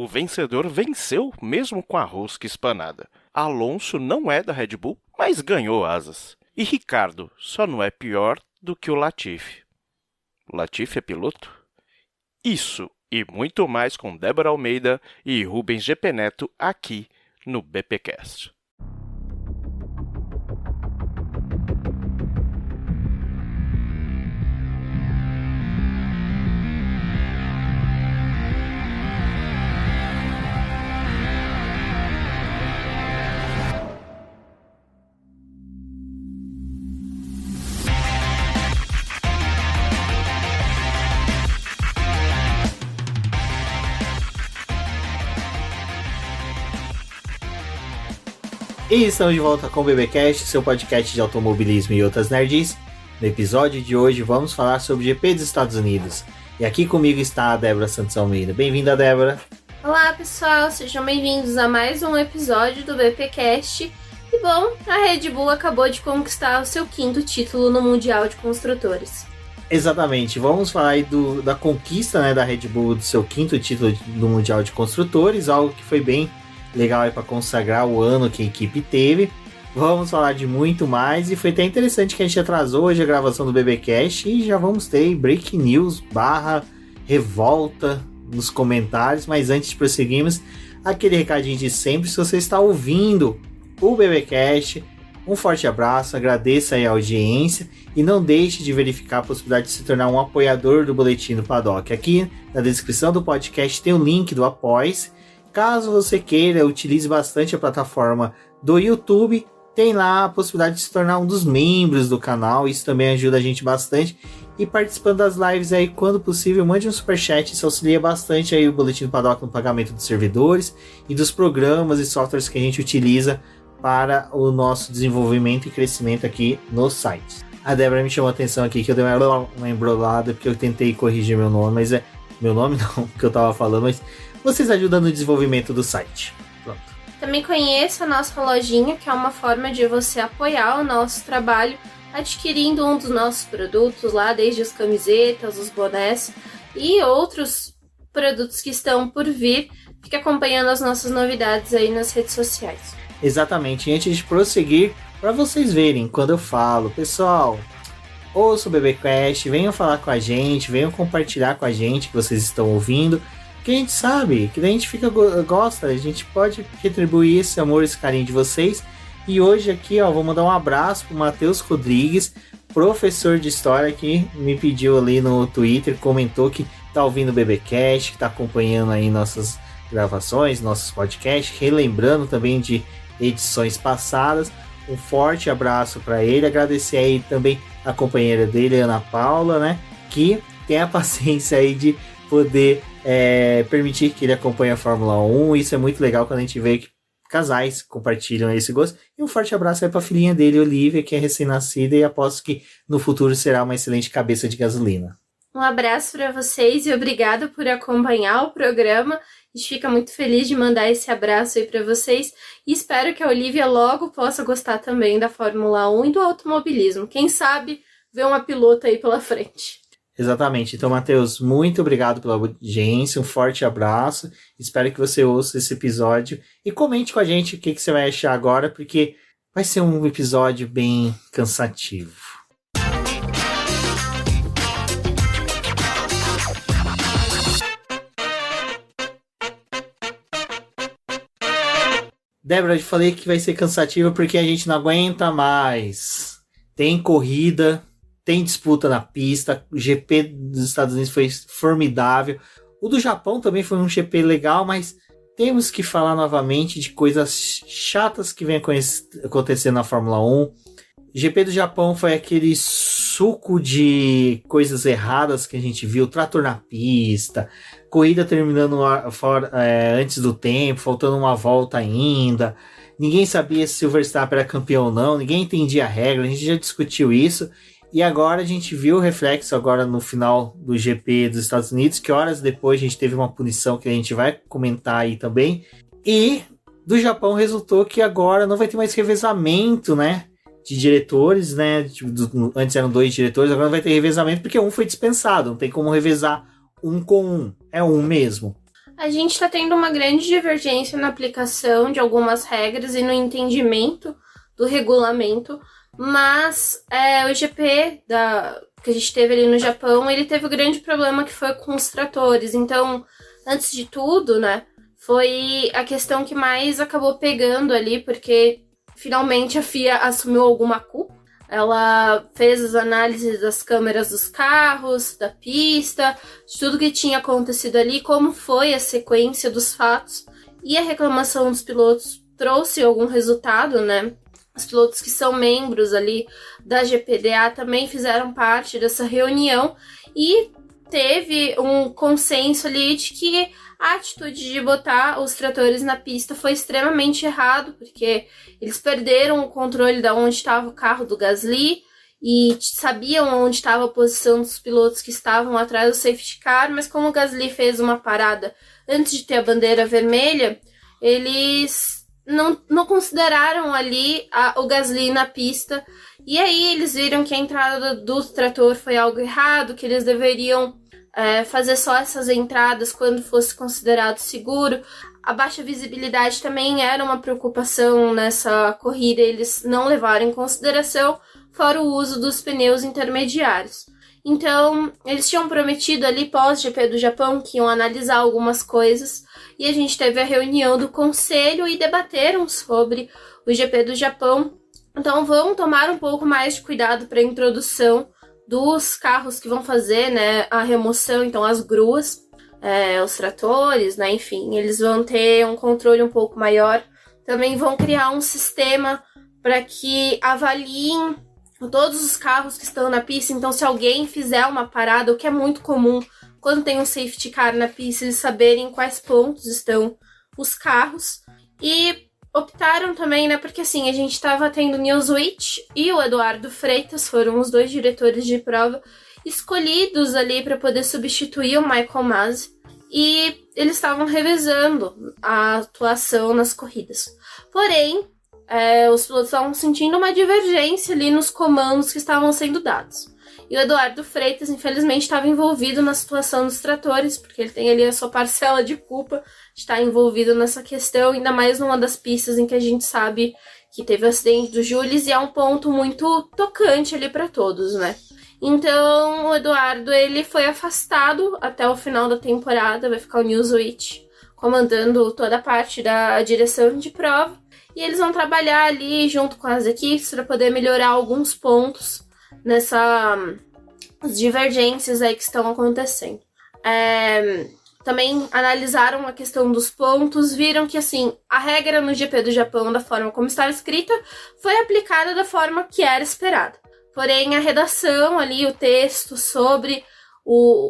o vencedor venceu mesmo com a rosca espanada. Alonso não é da Red Bull, mas ganhou asas. E Ricardo só não é pior do que o Latifi. O Latifi é piloto? Isso e muito mais com Débora Almeida e Rubens GP Neto aqui no BPcast. E estamos de volta com o BBcast, seu podcast de automobilismo e outras nerds. No episódio de hoje vamos falar sobre o GP dos Estados Unidos. E aqui comigo está a Débora Santos Almeida. Bem-vinda, Débora. Olá, pessoal. Sejam bem-vindos a mais um episódio do BPcast. E bom, a Red Bull acabou de conquistar o seu 5º título no Mundial de Construtores. Exatamente. Vamos falar aí da conquista, da Red Bull do seu 5º título no Mundial de Construtores, algo que foi bem legal aí para consagrar o ano que a equipe teve. Vamos falar de muito mais e foi até interessante que a gente atrasou hoje a gravação do BBcast e já vamos ter breaking news / revolta nos comentários, mas antes de prosseguirmos, aquele recadinho de sempre. Se você está ouvindo o BBcast, um forte abraço, agradeça aí a audiência e não deixe de verificar a possibilidade de se tornar um apoiador do Boletim do Paddock. Aqui na descrição do podcast tem o link do Apoie-se. Caso você queira, utilize bastante a plataforma do YouTube, tem lá a possibilidade de se tornar um dos membros do canal, isso também ajuda a gente bastante. E participando das lives aí, quando possível, mande um superchat, isso auxilia bastante aí o Boletim do Paddock no pagamento dos servidores e dos programas e softwares que a gente utiliza para o nosso desenvolvimento e crescimento aqui no site. A Débora me chamou a atenção aqui que eu dei uma embrolada porque eu tentei corrigir meu nome, mas é meu nome não, que eu tava falando, mas vocês ajudam no desenvolvimento do site. Pronto. Também conheça a nossa lojinha, que é uma forma de você apoiar o nosso trabalho adquirindo um dos nossos produtos lá, desde as camisetas, os bonés e outros produtos que estão por vir. Fique acompanhando as nossas novidades aí nas redes sociais. Exatamente. E antes de prosseguir, para vocês verem quando eu falo, pessoal, ouça o BBcast, venham falar com a gente, venham compartilhar com a gente que vocês estão ouvindo. Que a gente sabe, que a gente gosta, a gente pode retribuir esse amor, esse carinho de vocês. E hoje aqui, vou mandar um abraço pro Matheus Rodrigues, professor de história, que me pediu ali no Twitter, comentou que tá ouvindo o BBcast, que tá acompanhando aí nossas gravações, nossos podcasts, relembrando também de edições passadas. Um forte abraço para ele, agradecer aí também a companheira dele, Ana Paula, que tem a paciência aí de poder permitir que ele acompanhe a Fórmula 1. Isso é muito legal quando a gente vê que casais compartilham esse gosto. E um forte abraço aí para a filhinha dele, Olivia, que é recém-nascida e aposto que no futuro será uma excelente cabeça de gasolina. Um abraço para vocês e obrigado por acompanhar o programa. A gente fica muito feliz de mandar esse abraço aí para vocês e espero que a Olivia logo possa gostar também da Fórmula 1 e do automobilismo. Quem sabe ver uma pilota aí pela frente. Exatamente. Então, Matheus, muito obrigado pela audiência, um forte abraço. Espero que você ouça esse episódio e comente com a gente o que você vai achar agora, porque vai ser um episódio bem cansativo. Débora, eu falei que vai ser cansativo porque a gente não aguenta mais. Tem corrida, tem disputa na pista, o GP dos Estados Unidos foi formidável. O do Japão também foi um GP legal, mas temos que falar novamente de coisas chatas que vem acontecendo na Fórmula 1. O GP do Japão foi aquele suco de coisas erradas que a gente viu, trator na pista, corrida terminando antes do tempo, faltando uma volta ainda. Ninguém sabia se o Verstappen era campeão ou não, ninguém entendia a regra, a gente já discutiu isso. E agora a gente viu o reflexo agora no final do GP dos Estados Unidos, que horas depois a gente teve uma punição que a gente vai comentar aí também. E do Japão resultou que agora não vai ter mais revezamento, de diretores, antes eram 2 diretores, agora não vai ter revezamento porque um foi dispensado, não tem como revezar um com um, é um mesmo. A gente está tendo uma grande divergência na aplicação de algumas regras e no entendimento do regulamento, mas o GP que a gente teve ali no Japão, ele teve um grande problema que foi com os tratores. Então, antes de tudo, né, foi a questão que mais acabou pegando ali, porque finalmente a FIA assumiu alguma culpa. Ela fez as análises das câmeras dos carros, da pista, de tudo que tinha acontecido ali, como foi a sequência dos fatos. E a reclamação dos pilotos trouxe algum resultado, né? Os pilotos que são membros ali da GPDA também fizeram parte dessa reunião e teve um consenso ali de que a atitude de botar os tratores na pista foi extremamente errado, porque eles perderam o controle de onde estava o carro do Gasly e sabiam onde estava a posição dos pilotos que estavam atrás do safety car, mas como o Gasly fez uma parada antes de ter a bandeira vermelha, eles não consideraram ali o Gasly na pista, e aí eles viram que a entrada do trator foi algo errado, que eles deveriam fazer só essas entradas quando fosse considerado seguro. A baixa visibilidade também era uma preocupação nessa corrida, eles não levaram em consideração, fora o uso dos pneus intermediários. Então, eles tinham prometido ali pós-GP do Japão que iam analisar algumas coisas, e a gente teve a reunião do conselho e debateram sobre o GP do Japão. Então, vão tomar um pouco mais de cuidado para a introdução dos carros que vão fazer, né, a remoção, então as gruas, os tratores, né, enfim, eles vão ter um controle um pouco maior. Também vão criar um sistema para que avaliem todos os carros que estão na pista. Então, se alguém fizer uma parada, o que é muito comum quando tem um safety car na pista, eles saberem em quais pontos estão os carros. E optaram também, né, porque assim, a gente estava tendo o Newswitch e o Eduardo Freitas, foram os dois diretores de prova escolhidos ali para poder substituir o Michael Masi, e eles estavam revezando a atuação nas corridas. Porém, os pilotos estavam sentindo uma divergência ali nos comandos que estavam sendo dados. E o Eduardo Freitas, infelizmente, estava envolvido na situação dos tratores, porque ele tem ali a sua parcela de culpa de estar envolvido nessa questão, ainda mais numa das pistas em que a gente sabe que teve o acidente do Jules, e é um ponto muito tocante ali para todos, né? Então, o Eduardo, ele foi afastado até o final da temporada, vai ficar o Newswitch comandando toda a parte da direção de prova, e eles vão trabalhar ali junto com as equipes para poder melhorar alguns pontos nessas divergências aí que estão acontecendo. Também analisaram a questão dos pontos, viram que assim, a regra no GP do Japão, da forma como estava escrita, foi aplicada da forma que era esperada. Porém, a redação ali, o texto sobre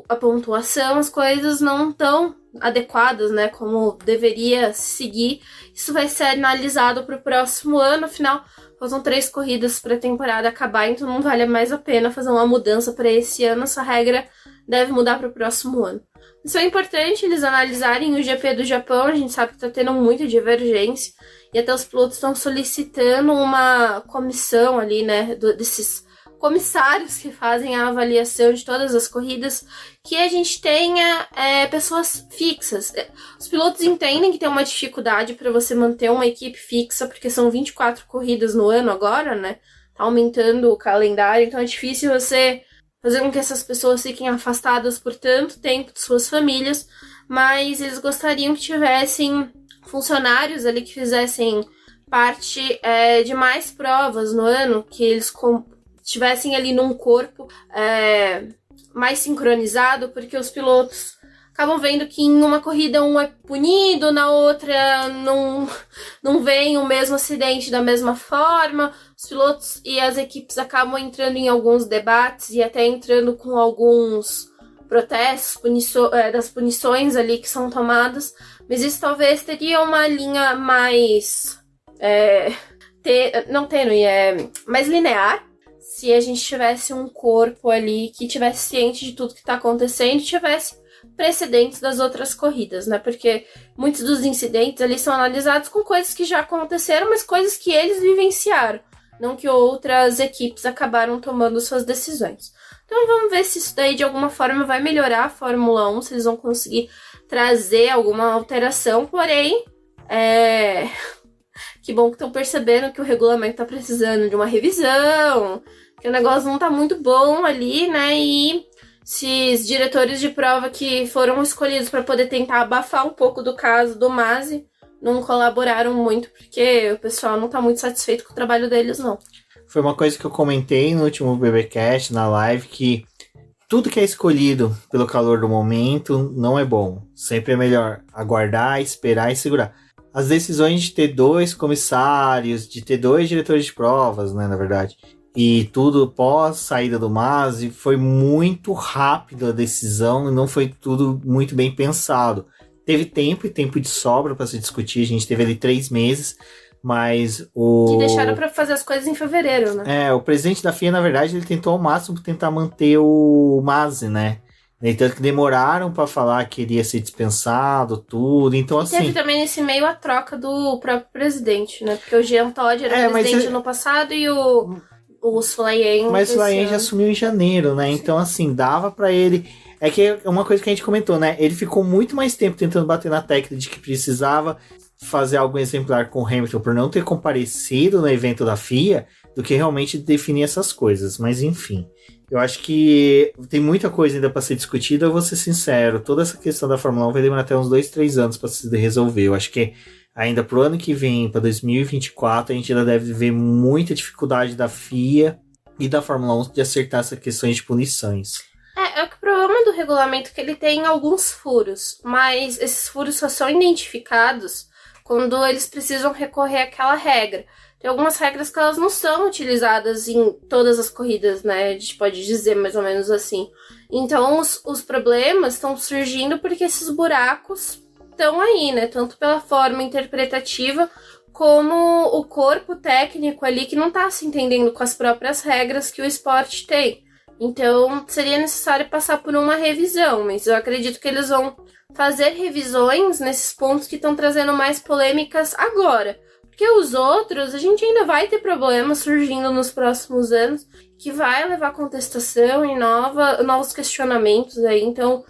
a pontuação, as coisas não estão adequadas, né, como deveria seguir. Isso vai ser analisado para o próximo ano, afinal, faltam 3 corridas para a temporada acabar, então não vale mais a pena fazer uma mudança para esse ano. Essa regra deve mudar para o próximo ano. Isso é importante eles analisarem o GP do Japão, a gente sabe que está tendo muita divergência, e até os pilotos estão solicitando uma comissão ali, né, desses comissários que fazem a avaliação de todas as corridas, que a gente tenha pessoas fixas. Os pilotos entendem que tem uma dificuldade para você manter uma equipe fixa, porque são 24 corridas no ano agora, né? Tá aumentando o calendário, então é difícil você fazer com que essas pessoas fiquem afastadas por tanto tempo de suas famílias, mas eles gostariam que tivessem funcionários ali que fizessem parte de mais provas no ano, que eles estivessem ali num corpo mais sincronizado, porque os pilotos acabam vendo que em uma corrida um é punido, na outra não vem o mesmo acidente da mesma forma. Os pilotos e as equipes acabam entrando em alguns debates e até entrando com alguns protestos, das punições ali que são tomadas, mas isso talvez teria uma linha mais não tênue, mais linear, se a gente tivesse um corpo ali que tivesse ciente de tudo que está acontecendo e tivesse precedentes das outras corridas, né? Porque muitos dos incidentes ali são analisados com coisas que já aconteceram, mas coisas que eles vivenciaram, não que outras equipes acabaram tomando suas decisões. Então vamos ver se isso daí de alguma forma vai melhorar a Fórmula 1, se eles vão conseguir trazer alguma alteração, porém, que bom que estão percebendo que o regulamento tá precisando de uma revisão, que o negócio não tá muito bom ali, né? E esses diretores de prova que foram escolhidos para poder tentar abafar um pouco do caso do Masi não colaboraram muito, porque o pessoal não tá muito satisfeito com o trabalho deles, não. Foi uma coisa que eu comentei no último BBcast, na live, que tudo que é escolhido pelo calor do momento não é bom. Sempre é melhor aguardar, esperar e segurar. As decisões de ter 2 comissários, de ter 2 diretores de provas, né, na verdade, e tudo pós saída do Masi, foi muito rápido a decisão e não foi tudo muito bem pensado. Teve tempo e tempo de sobra para se discutir, a gente teve ali 3 meses, mas Que deixaram para fazer as coisas em fevereiro, né? O presidente da FIA, na verdade, ele tentou ao máximo tentar manter o Masi, né? Tanto que demoraram para falar que iria ser dispensado, tudo, então assim... Teve também nesse meio a troca do próprio presidente, né? Porque o Jean Todt era presidente no passado e o Sulayen... Mas o Sulayen já assumiu em janeiro, né? Sim. Então assim, dava para ele... É que é uma coisa que a gente comentou, né? Ele ficou muito mais tempo tentando bater na tecla de que precisava fazer algo exemplar com o Hamilton por não ter comparecido no evento da FIA do que realmente definir essas coisas. Mas enfim, eu acho que tem muita coisa ainda para ser discutida. Eu vou ser sincero, toda essa questão da Fórmula 1 vai demorar até uns 2-3 anos para se resolver. Eu acho que ainda pro ano que vem, para 2024, a gente ainda deve ver muita dificuldade da FIA e da Fórmula 1 de acertar essas questões de punições. É que o problema do regulamento é que ele tem alguns furos, mas esses furos só são identificados quando eles precisam recorrer àquela regra. Tem algumas regras que elas não são utilizadas em todas as corridas, né? A gente pode dizer mais ou menos assim. Então, os problemas estão surgindo porque esses buracos estão aí, né? Tanto pela forma interpretativa como o corpo técnico ali que não está se entendendo com as próprias regras que o esporte tem. Então, seria necessário passar por uma revisão, mas eu acredito que eles vão fazer revisões nesses pontos que estão trazendo mais polêmicas agora. Porque os outros, a gente ainda vai ter problemas surgindo nos próximos anos, que vai levar contestação e novos questionamentos aí. Então,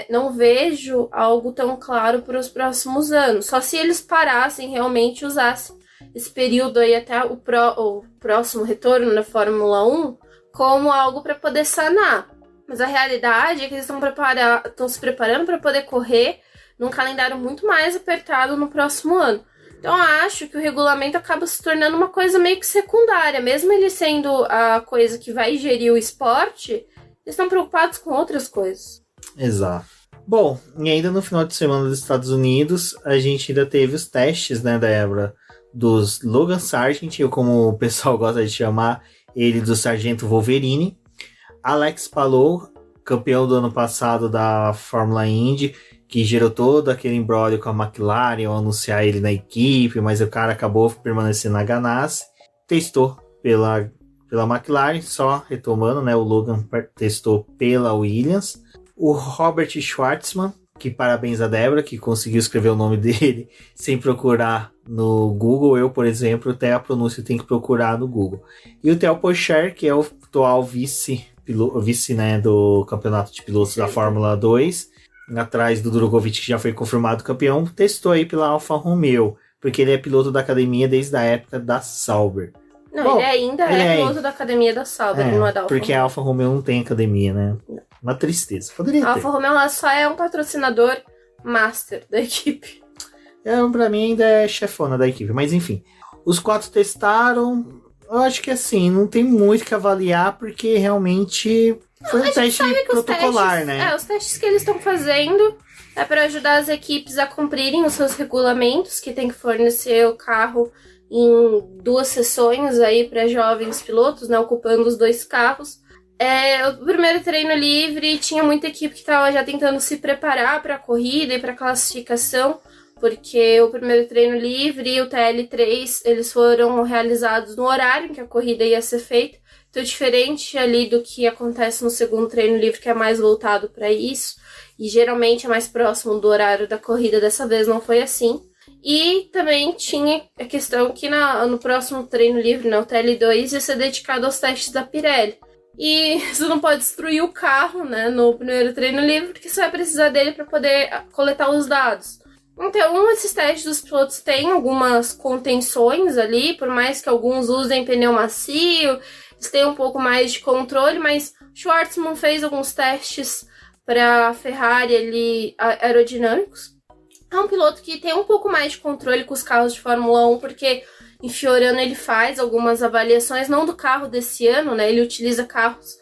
não vejo algo tão claro para os próximos anos. Só se eles parassem, realmente usassem esse período aí até o próximo retorno na Fórmula 1 como algo para poder sanar. Mas a realidade é que eles estão se preparando para poder correr num calendário muito mais apertado no próximo ano. Então eu acho que o regulamento acaba se tornando uma coisa meio que secundária. Mesmo ele sendo a coisa que vai gerir o esporte, eles estão preocupados com outras coisas. Exato. Bom, e ainda no final de semana dos Estados Unidos, a gente ainda teve os testes, né, Débora, dos Logan Sargent, ou como o pessoal gosta de chamar ele, do Sargento Wolverine. Alex Palou, campeão do ano passado da Fórmula Indy, que gerou todo aquele imbróglio com a McLaren ao anunciar ele na equipe, mas o cara acabou permanecendo na Ganassi. Testou pela McLaren, só retomando, né? O Logan testou pela Williams. O Robert Schwartzman, que parabéns a Débora, que conseguiu escrever o nome dele sem procurar no Google. Eu, por exemplo, até a pronúncia tem que procurar no Google. E o Theo Pourchaire, que é o atual vice, né, do campeonato de pilotos da Fórmula 2, atrás do Drogovic, que já foi confirmado campeão, testou aí pela Alfa Romeo, porque ele é piloto da academia desde a época da Sauber. Não, bom, ele ainda é piloto da academia da Sauber, não é da Alfa porque Romeo. A Alfa Romeo não tem academia, né? Não. Uma tristeza. Poderia ter. A Alfa Romeo ela só é um patrocinador master da equipe. Pra mim ainda é chefona da equipe, mas enfim. Os 4 testaram. Eu acho que assim, não tem muito que avaliar, porque realmente foi um teste protocolar, né? Os testes que eles estão fazendo é para ajudar as equipes a cumprirem os seus regulamentos, que tem que fornecer o carro em 2 sessões aí para jovens pilotos, né, ocupando os 2 carros. O primeiro treino livre tinha muita equipe que estava já tentando se preparar para a corrida e para a classificação, porque o primeiro treino livre e o TL3 eles foram realizados no horário em que a corrida ia ser feita. Então, diferente ali do que acontece no segundo treino livre, que é mais voltado para isso, e geralmente é mais próximo do horário da corrida, dessa vez não foi assim. E também tinha a questão que no próximo treino livre, o TL2, ia ser dedicado aos testes da Pirelli. E você não pode destruir o carro, né, no primeiro treino livre, porque você vai precisar dele para poder coletar os dados. Então, esses testes dos pilotos têm algumas contenções ali, por mais que alguns usem pneu macio, eles têm um pouco mais de controle, mas Schwartzman fez alguns testes para Ferrari ali, aerodinâmicos. É um piloto que tem um pouco mais de controle com os carros de Fórmula 1, porque em Fiorano ele faz algumas avaliações, não do carro desse ano, né? Ele utiliza carros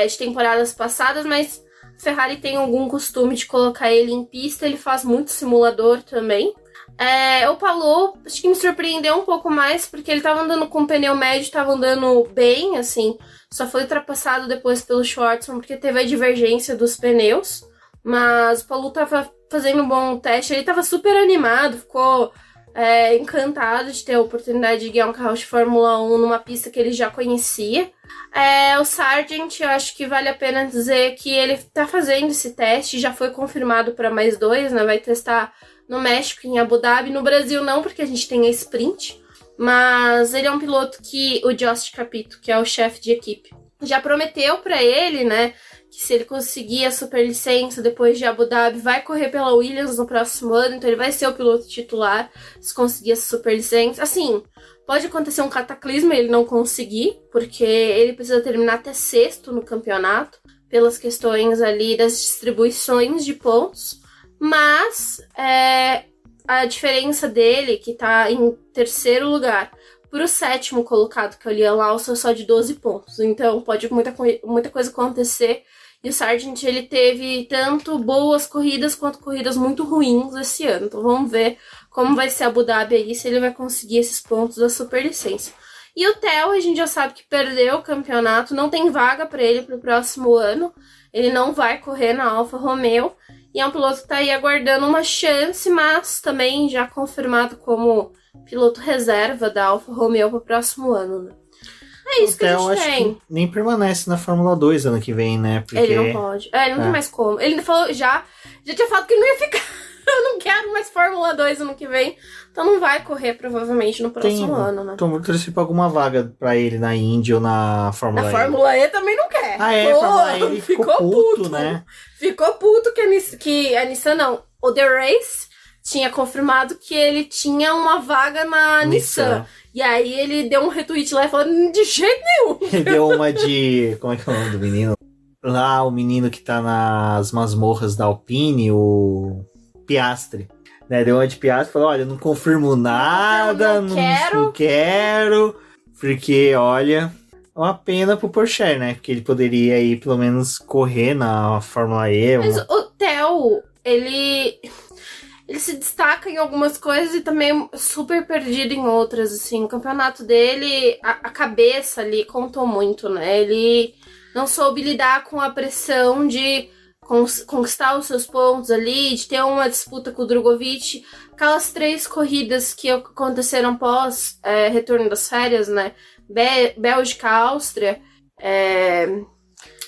de temporadas passadas, mas a Ferrari tem algum costume de colocar ele em pista, ele faz muito simulador também. O Palou, acho que me surpreendeu um pouco mais, porque ele tava andando com pneu médio, tava andando bem, assim, só foi ultrapassado depois pelo Schwartzman, porque teve a divergência dos pneus, mas o Palou tava fazendo um bom teste, ele tava super animado, ficou encantado de ter a oportunidade de guiar um carro de Fórmula 1 numa pista que ele já conhecia. O Sargent, eu acho que vale a pena dizer que ele tá fazendo esse teste, já foi confirmado para mais 2, né? Vai testar no México, em Abu Dhabi. No Brasil não, porque a gente tem a sprint. Mas ele é um piloto que o Jost Capito, que é o chefe de equipe, já prometeu para ele, né, que se ele conseguir a superlicença depois de Abu Dhabi, vai correr pela Williams no próximo ano, então ele vai ser o piloto titular se conseguir essa superlicença. Assim, pode acontecer um cataclismo e ele não conseguir, porque ele precisa terminar até sexto no campeonato, pelas questões ali das distribuições de pontos, mas a diferença dele, que tá em terceiro lugar, pro sétimo colocado, que é o Liam Lawson, só de 12 pontos. Então pode muita coisa acontecer. E o Sargent, ele teve tanto boas corridas quanto corridas muito ruins esse ano. Então vamos ver como vai ser Abu Dhabi aí, se ele vai conseguir esses pontos da superlicença. E o Theo, a gente já sabe que perdeu o campeonato, não tem vaga para ele pro próximo ano. Ele não vai correr na Alfa Romeo. E é um piloto que tá aí aguardando uma chance, mas também já confirmado como piloto reserva da Alfa Romeo pro próximo ano, né? É isso que a gente tem. Que nem permanece na Fórmula 2 ano que vem, né? Porque... Ele não pode. Ele não tem mais como. Ele falou, já tinha falado que ele não ia ficar. Eu não quero mais Fórmula 2 ano que vem. Então não vai correr provavelmente no próximo ano, né? Tô muito torcendo pra alguma vaga pra ele na Indy ou na Fórmula E. Na Fórmula E também não quer. Fórmula E ele ficou puto, né? Ficou puto que a Nissan não. O The Race tinha confirmado que ele tinha uma vaga na Nissan. E aí ele deu um retweet lá e falou, de jeito nenhum. Ele deu uma de... Como é que é o nome do menino? Lá, o menino que tá nas masmorras da Alpine, o Piastri. Né? Deu uma de Piastri e falou, olha, não confirmo nada, não quero. Porque, olha... É uma pena pro Porsche, né? Porque ele poderia aí, pelo menos, correr na Fórmula E. Mas o Theo, ele se destaca em algumas coisas e também super perdido em outras, assim. O campeonato dele, a cabeça ali contou muito, né? Ele não soube lidar com a pressão de conquistar os seus pontos ali, de ter uma disputa com o Drogovic. Aquelas 3 corridas que aconteceram pós retorno das férias, né? Bélgica, Áustria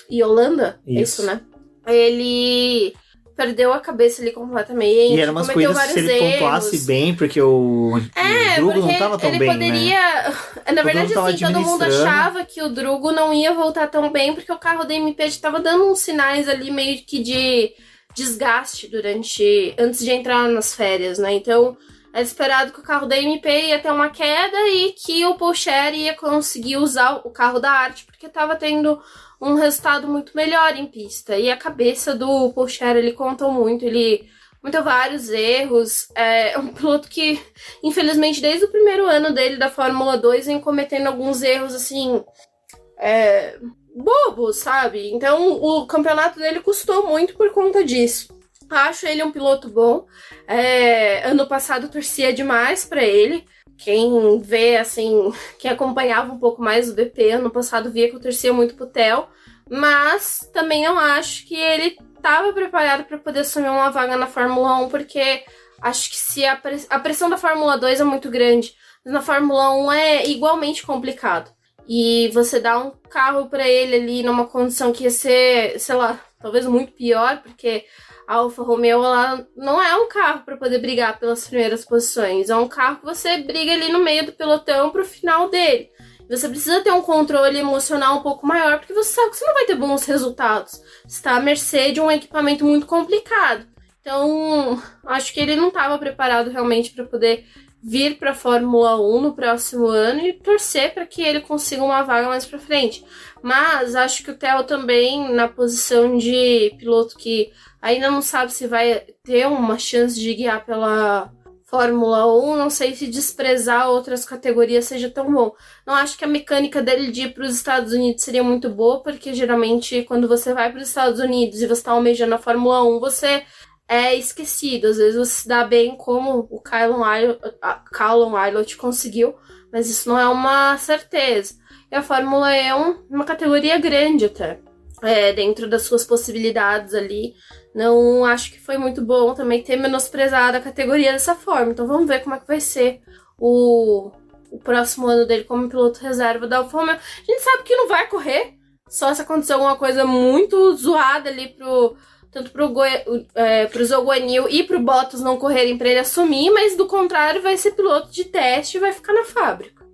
e Holanda, isso, né? Ele perdeu a cabeça ali completamente. E eram umas coisas que se ele pontuasse bem, porque o Drugo não tava tão bem, poderia, né? Na verdade, assim, todo mundo achava que o Drugo não ia voltar tão bem, porque o carro da MP estava dando uns sinais ali meio que de desgaste antes de entrar nas férias, né? Então, é esperado que o carro da MP ia ter uma queda e que o Porsche ia conseguir usar o carro da Arte, porque estava tendo um resultado muito melhor em pista. E a cabeça do Porsche, ele contou muito, ele cometeu vários erros. É um piloto que, infelizmente, desde o primeiro ano dele da Fórmula 2, vem cometendo alguns erros, assim, bobos, sabe? Então, o campeonato dele custou muito por conta disso. Acho ele um piloto bom. Ano passado eu torcia demais pra ele. Quem vê, assim, quem acompanhava um pouco mais o BP, ano passado via que eu torcia muito pro Theo. Mas também não acho que ele estava preparado para poder assumir uma vaga na Fórmula 1, porque acho que se a pressão da Fórmula 2 é muito grande, mas na Fórmula 1 é igualmente complicado. E você dá um carro para ele ali numa condição que ia ser, sei lá, talvez muito pior, porque a Alfa Romeo, ela não é um carro para poder brigar pelas primeiras posições. É um carro que você briga ali no meio do pelotão pro final dele. Você precisa ter um controle emocional um pouco maior, porque você sabe que você não vai ter bons resultados. Você está à mercê de um equipamento muito complicado. Então, acho que ele não estava preparado realmente para poder vir para a Fórmula 1 no próximo ano e torcer para que ele consiga uma vaga mais para frente. Mas acho que o Theo também, na posição de piloto que ainda não sabe se vai ter uma chance de guiar pela Fórmula 1, não sei se desprezar outras categorias seja tão bom. Não acho que a mecânica dele de ir para os Estados Unidos seria muito boa, porque geralmente quando você vai para os Estados Unidos e você está almejando a Fórmula 1, você é esquecido. Às vezes você se dá bem como o Callum Ilott conseguiu, mas isso não é uma certeza. E a Fórmula E é uma categoria grande até, dentro das suas possibilidades ali. Não acho que foi muito bom também ter menosprezado a categoria dessa forma. Então vamos ver como é que vai ser o próximo ano dele como piloto reserva da Alfa Romeo. A gente sabe que não vai correr, só se acontecer alguma coisa muito zoada ali tanto pro Zoguanil e pro Bottas não correrem pra ele assumir, mas do contrário vai ser piloto de teste e vai ficar na fábrica.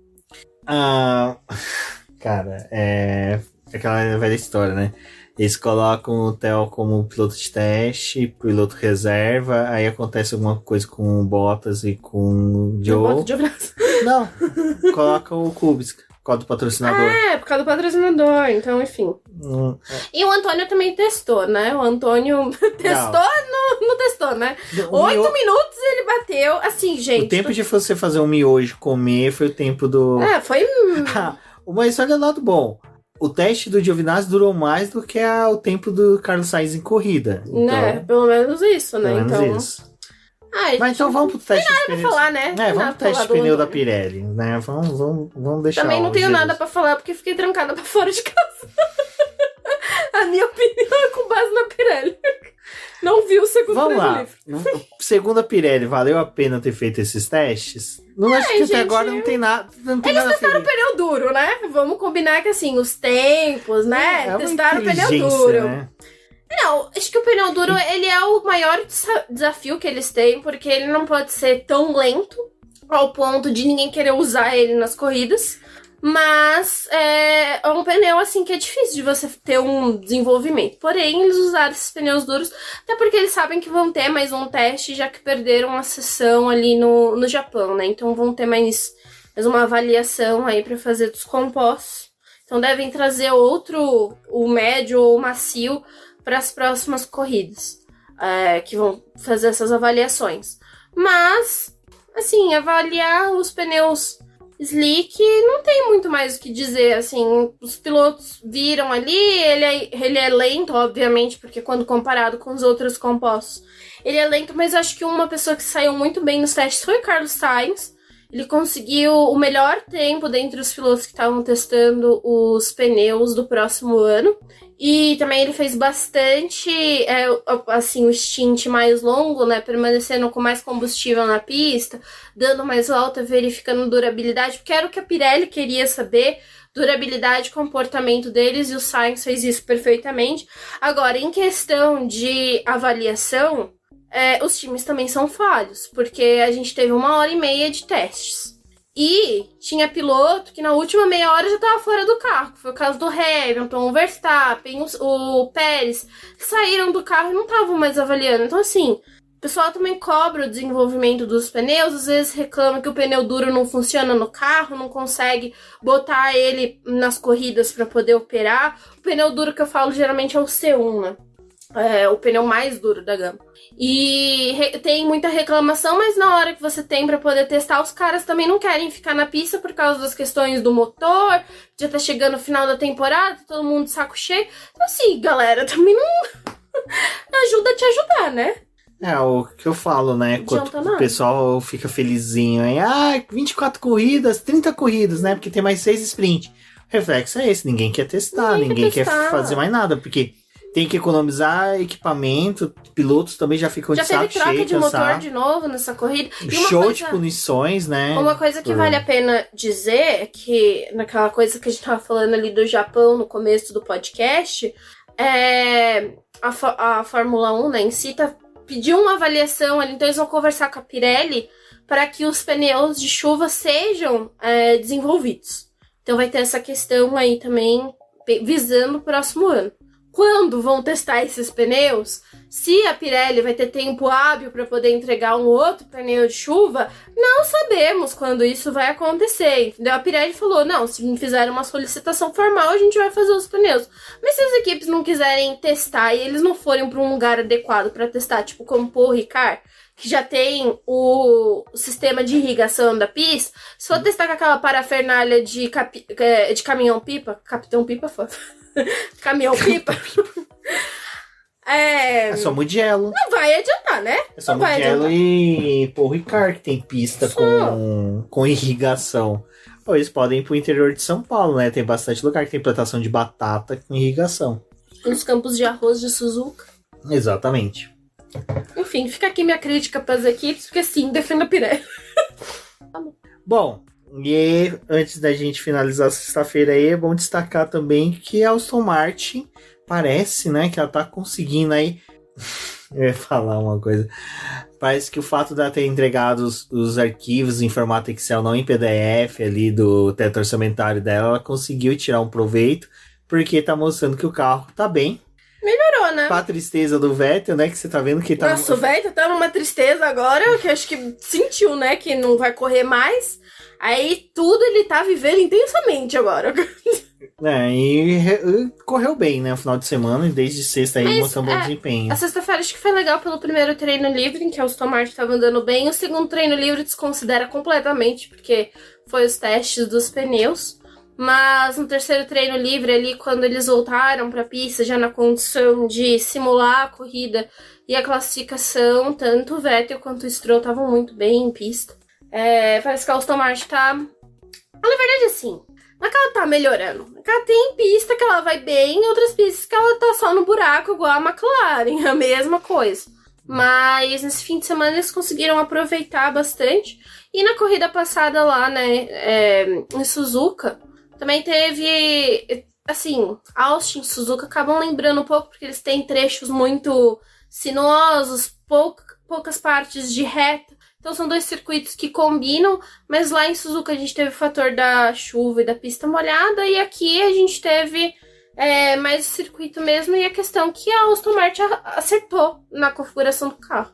Cara, é aquela velha história, né? Eles colocam o Theo como piloto de teste, piloto reserva, aí acontece alguma coisa com o Bottas e com o Joe. Não, coloca o Kubica, por causa do patrocinador. Por causa do patrocinador, então enfim. E o Antônio também testou, né? O Antônio não testou, né? 8 minutos ele bateu, assim, gente. O tempo de você fazer um miojo comer foi o tempo do... foi... Mas olha o lado bom. O teste do Giovinazzi durou mais do que o tempo do Carlos Sainz em corrida. Então, né? Pelo menos isso, né? Pelo menos isso. Mas então vamos pro teste de pneu. Falar, né? Vamos pro teste de pneu da Pirelli, né? Vamos deixar. Também não tenho nada pra falar porque fiquei trancada pra fora de casa. A minha opinião é com base na Pirelli. Não vi o segundo Vamos lá. livro. Segundo a Pirelli, valeu a pena ter feito esses testes? Não acho que até agora não tem nada. Eles testaram o pneu duro, né? Vamos combinar que assim, os tempos, né? Testaram o pneu duro. Né? Não, acho que o pneu duro ele é o maior desafio que eles têm, porque ele não pode ser tão lento ao ponto de ninguém querer usar ele nas corridas. Mas é um pneu, assim, que é difícil de você ter um desenvolvimento. Porém, eles usaram esses pneus duros, até porque eles sabem que vão ter mais um teste, já que perderam a sessão ali no Japão, né? Então vão ter mais uma avaliação aí pra fazer dos compostos. Então devem trazer o médio ou o macio para as próximas corridas, que vão fazer essas avaliações. Mas, assim, avaliar os pneus slick não tem muito mais o que dizer, assim, os pilotos viram ali, ele é lento, obviamente, porque quando comparado com os outros compostos, ele é lento, mas acho que uma pessoa que saiu muito bem nos testes foi o Carlos Sainz. Ele conseguiu o melhor tempo dentre os pilotos que estavam testando os pneus do próximo ano. E também ele fez bastante, assim, o stint mais longo, né? Permanecendo com mais combustível na pista, dando mais volta, verificando durabilidade, porque era o que a Pirelli queria saber, durabilidade e comportamento deles, e o Sainz fez isso perfeitamente. Agora, em questão de avaliação, os times também são falhos, porque a gente teve 1h30 de testes. E tinha piloto que na última meia hora já estava fora do carro. Foi o caso do Hamilton, o Verstappen, o Pérez. Saíram do carro e não estavam mais avaliando. Então, assim, o pessoal também cobra o desenvolvimento dos pneus. Às vezes reclama que o pneu duro não funciona no carro, não consegue botar ele nas corridas para poder operar. O pneu duro que eu falo geralmente é o C1, né? O pneu mais duro da gama. E tem muita reclamação, mas na hora que você tem pra poder testar, os caras também não querem ficar na pista por causa das questões do motor, já tá chegando o final da temporada, todo mundo de saco cheio. Então assim, galera, também não ajuda a te ajudar, né? O que eu falo, né? O pessoal fica felizinho aí, 24 corridas, 30 corridas, né? Porque tem mais 6 sprint. O reflexo é esse, ninguém quer testar, ninguém quer fazer mais nada, porque tem que economizar equipamento, pilotos também já ficam de saco cheio. Já teve troca de motor de novo nessa corrida. Show de punições, né? Uma coisa que vale a pena dizer é que, naquela coisa que a gente tava falando ali do Japão no começo do podcast, a Fórmula 1, né, em si, pediu uma avaliação ali, então eles vão conversar com a Pirelli para que os pneus de chuva sejam desenvolvidos. Então vai ter essa questão aí também visando o próximo ano. Quando vão testar esses pneus, se a Pirelli vai ter tempo hábil para poder entregar um outro pneu de chuva, não sabemos quando isso vai acontecer, entendeu? A Pirelli falou, não, se não fizer uma solicitação formal, a gente vai fazer os pneus. Mas se as equipes não quiserem testar e eles não forem para um lugar adequado para testar, tipo como Paul Ricard, que já tem o sistema de irrigação da pista, se for testar com aquela parafernália de caminhão-pipa, capitão-pipa, caminhão-pipa, É só Mugello. não vai adiantar, né? É só não vai Mugello adiantar. e Paul Ricard que tem pista com irrigação. Ou eles podem ir pro interior de São Paulo, né? Tem bastante lugar que tem plantação de batata com irrigação. Nos campos de arroz de Suzuka. Exatamente. Enfim, fica aqui minha crítica para as equipes, porque sim, defendo a Pirelli. Bom, e antes da gente finalizar a sexta-feira aí, é bom destacar também que a Aston Martin parece, né, que ela tá conseguindo aí... Eu ia falar uma coisa. Parece que o fato dela ter entregado os arquivos em formato Excel, não em PDF ali do teto orçamentário dela, ela conseguiu tirar um proveito, porque tá mostrando que o carro tá bem. Melhorou, né? Pra tristeza do Vettel, né, que você tá vendo que tá... Nossa, o Vettel tá numa tristeza agora, que acho que sentiu, né, que não vai correr mais. Aí tudo ele tá vivendo intensamente agora. E correu bem, né, o final de semana, e desde sexta aí mostrando bom desempenho. A sexta-feira acho que foi legal pelo primeiro treino livre, em que a Aston Martin tava andando bem. O segundo treino livre desconsidera completamente, porque foi os testes dos pneus. Mas no terceiro treino livre ali, quando eles voltaram pra pista, já na condição de simular a corrida e a classificação, tanto o Vettel quanto o Stroll estavam muito bem em pista. Parece que a Aston Martin tá... Na verdade, assim, não é que ela tá melhorando. É que ela tem pista que ela vai bem e outras pistas que ela tá só no buraco, igual a McLaren, a mesma coisa. Mas nesse fim de semana eles conseguiram aproveitar bastante. E na corrida passada lá, né, em Suzuka, também teve, assim, Austin e Suzuka acabam lembrando um pouco, porque eles têm trechos muito sinuosos, poucas partes de reta. Então são dois circuitos que combinam, mas lá em Suzuka a gente teve o fator da chuva e da pista molhada, e aqui a gente teve mais o circuito mesmo, e a questão que a Aston Martin acertou na configuração do carro.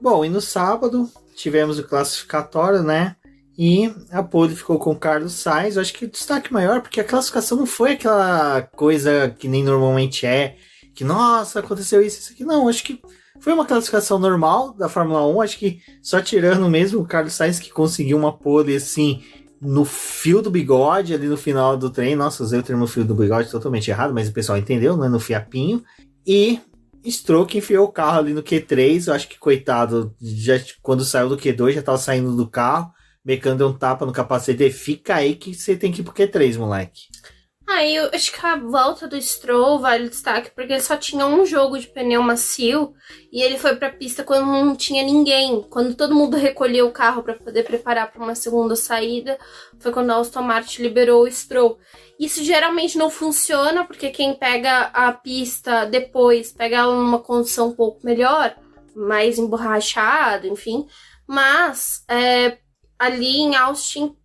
Bom, e no sábado tivemos o classificatório, né? E a pole ficou com o Carlos Sainz. Eu acho que o destaque maior, porque a classificação não foi aquela coisa que nem normalmente é, que, nossa, aconteceu isso aqui. Não, acho que foi uma classificação normal da Fórmula 1. Acho que só tirando mesmo o Carlos Sainz, que conseguiu uma pole, assim, no fio do bigode, ali no final do treino. Nossa, usei o termo fio do bigode totalmente errado, mas o pessoal entendeu, né? No fiapinho. E Stroll que enfiou o carro ali no Q3. Eu acho que, coitado, já, quando saiu do Q2, já tava saindo do carro. Mecânico deu um tapa no capacete. Fica aí que você tem que ir pro Q3, moleque. Eu acho que a volta do Stroll vale o destaque, porque ele só tinha um jogo de pneu macio e ele foi pra pista quando não tinha ninguém. Quando todo mundo recolheu o carro para poder preparar para uma segunda saída, foi quando a Aston Martin liberou o Stroll. Isso geralmente não funciona, porque quem pega a pista depois pega ela numa condição um pouco melhor, mais emborrachada, enfim. Mas ali em Austin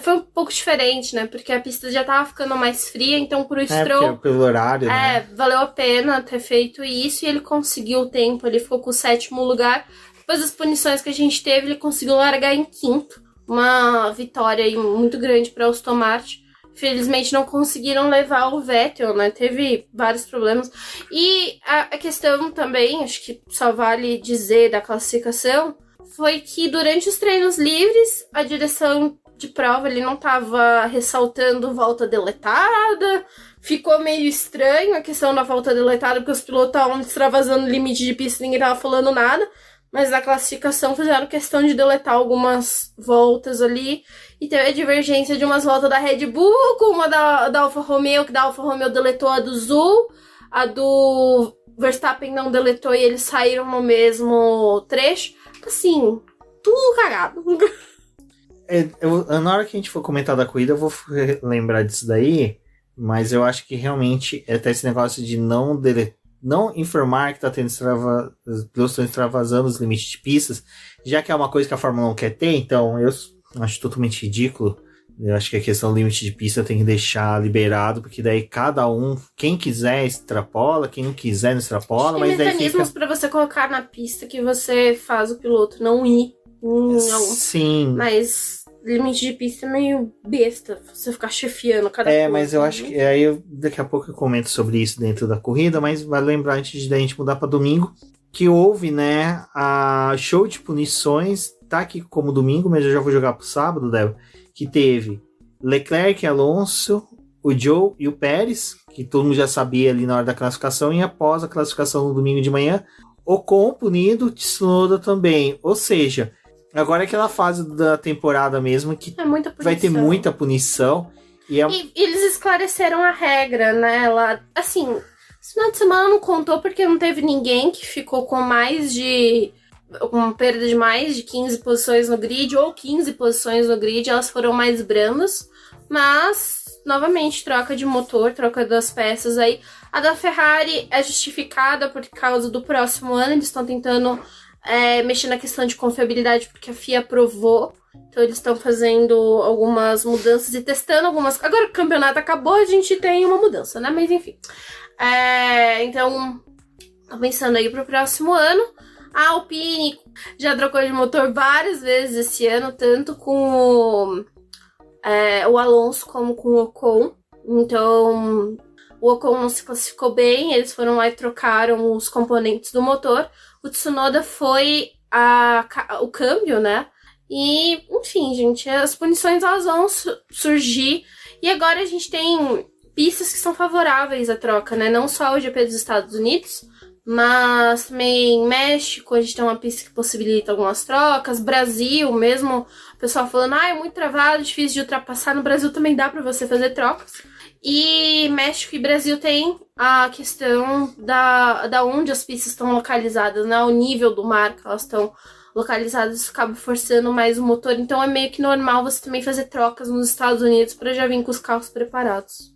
foi um pouco diferente, né? Porque a pista já tava ficando mais fria, então pro Stroll... pelo horário, né? Valeu a pena ter feito isso, e ele conseguiu o tempo, ele ficou com o 7º lugar. Depois das punições que a gente teve, ele conseguiu largar em 5º. Uma vitória aí muito grande para Aston Martin. Infelizmente não conseguiram levar o Vettel, né? Teve vários problemas. E a questão também, acho que só vale dizer da classificação, foi que durante os treinos livres, a direção de prova ele não estava ressaltando volta deletada. Ficou meio estranho a questão da volta deletada, porque os pilotos estavam extravasando o limite de pista e ninguém estava falando nada. Mas na classificação fizeram questão de deletar algumas voltas ali. E teve a divergência de umas voltas da Red Bull com uma da Alfa Romeo, que da Alfa Romeo deletou a do Zul. A do Verstappen não deletou e eles saíram no mesmo trecho. Assim, tudo cagado. Na hora que a gente for comentar da corrida, eu vou lembrar disso daí. Mas eu acho que realmente até esse negócio de não informar que tá tendo pilotos estão extravasando os limites de pistas, já que é uma coisa que a Fórmula 1 quer ter, então Acho totalmente ridículo. Eu acho que a questão do limite de pista tem que deixar liberado, porque daí cada um, quem quiser extrapola, quem não quiser não extrapola, mas daí mecanismos fica... pra você colocar na pista que você faz o piloto não ir em algum. Sim. Mas limite de pista é meio besta, você ficar chefiando cada coisa. Mas eu acho que... Aí daqui a pouco eu comento sobre isso dentro da corrida, mas vale lembrar antes da gente mudar pra domingo, que houve, né, a show de punições, tá aqui como domingo, mas eu já vou jogar pro sábado, Débora, que teve Leclerc, Alonso, o Joe e o Pérez, que todo mundo já sabia ali na hora da classificação, e após a classificação no domingo de manhã, Ocon punido, Tsunoda também. Ou seja, agora é aquela fase da temporada mesmo que vai ter muita punição. E eles esclareceram a regra, né? Lá, assim, esse final de semana não contou porque não teve ninguém que ficou com uma perda de mais de 15 posições no grid, ou 15 posições no grid, elas foram mais brandas, mas, novamente, troca de motor, troca das peças aí. A da Ferrari é justificada por causa do próximo ano, eles estão tentando mexer na questão de confiabilidade, porque a FIA aprovou, então eles estão fazendo algumas mudanças e testando algumas... Agora que o campeonato acabou, a gente tem uma mudança, né? Mas, enfim. Então, tô pensando aí pro próximo ano. A Alpine já trocou de motor várias vezes esse ano, tanto com o Alonso como com o Ocon. Então, o Ocon não se classificou bem, eles foram lá e trocaram os componentes do motor. O Tsunoda foi o câmbio, né? E, enfim, gente, as punições elas vão surgir. E agora a gente tem pistas que são favoráveis à troca, né? Não só o GP dos Estados Unidos, mas também em México a gente tem uma pista que possibilita algumas trocas. Brasil mesmo, o pessoal falando, é muito travado, difícil de ultrapassar. No Brasil também dá pra você fazer trocas. E México e Brasil tem a questão da onde as pistas estão localizadas, né? O nível do mar que elas estão localizadas, isso acaba forçando mais o motor. Então é meio que normal você também fazer trocas nos Estados Unidos para já vir com os carros preparados.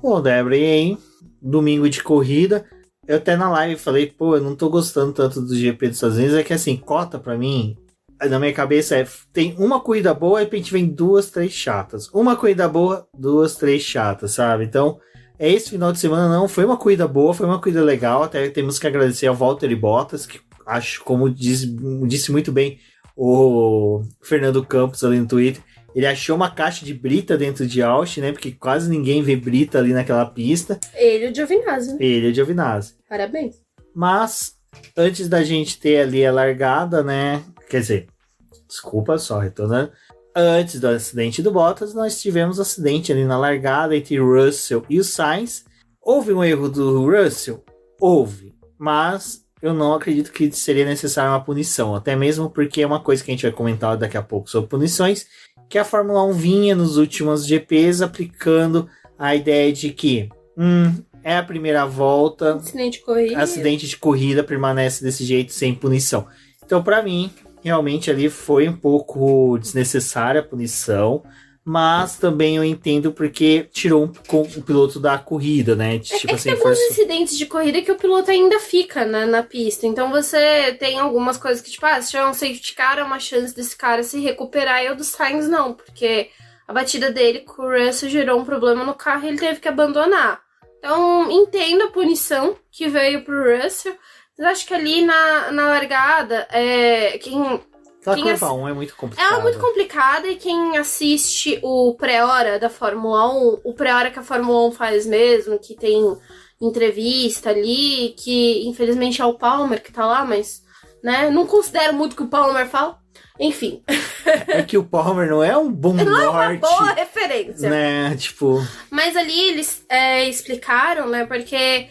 Bom, Débora, e aí? Domingo de corrida, eu até na live falei, eu não tô gostando tanto do GP dos Estados Unidos, é que assim, cota pra mim, na minha cabeça tem uma corrida boa e de repente vem 2, 3 chatas. Uma corrida boa, 2, 3 chatas, sabe? Então, esse final de semana não foi uma corrida boa, foi uma corrida legal, até temos que agradecer ao Valtteri Bottas, que acho, como disse muito bem o Fernando Campos ali no Twitter, ele achou uma caixa de brita dentro de Austin, né? Porque quase ninguém vê brita ali naquela pista. Ele e o Giovinazzi. Ele e o Giovinazzi. Parabéns. Mas, antes da gente ter ali a largada, né? Quer dizer, desculpa só, retornando. Antes do acidente do Bottas, nós tivemos acidente ali na largada entre o Russell e o Sainz. Houve um erro do Russell? Houve. Mas eu não acredito que seria necessária uma punição. Até mesmo porque é uma coisa que a gente vai comentar daqui a pouco sobre punições, que a Fórmula 1 vinha nos últimos GPs aplicando a ideia de que é a primeira volta, acidente de corrida permanece desse jeito sem punição. Então, para mim, realmente ali foi um pouco desnecessária a punição, mas também eu entendo porque tirou o piloto da corrida, né? Tipo assim, tem alguns incidentes de corrida que o piloto ainda fica, né, na pista. Então você tem algumas coisas que, tipo, se tiver um safety car, é uma chance desse cara se recuperar, e o do Sainz não, porque a batida dele com o Russell gerou um problema no carro e ele teve que abandonar. Então, entendo a punição que veio pro Russell, mas acho que ali na largada, A curva 1 é muito complicada. Ela é muito complicada, e quem assiste o pré-hora da Fórmula 1, o pré-hora que a Fórmula 1 faz mesmo, que tem entrevista ali, que infelizmente é o Palmer que tá lá, mas, né, não considero muito o que o Palmer fala. Enfim. É que o Palmer não é um bom norte. Não é uma boa referência. Né, tipo... Mas ali eles explicaram, né, porque...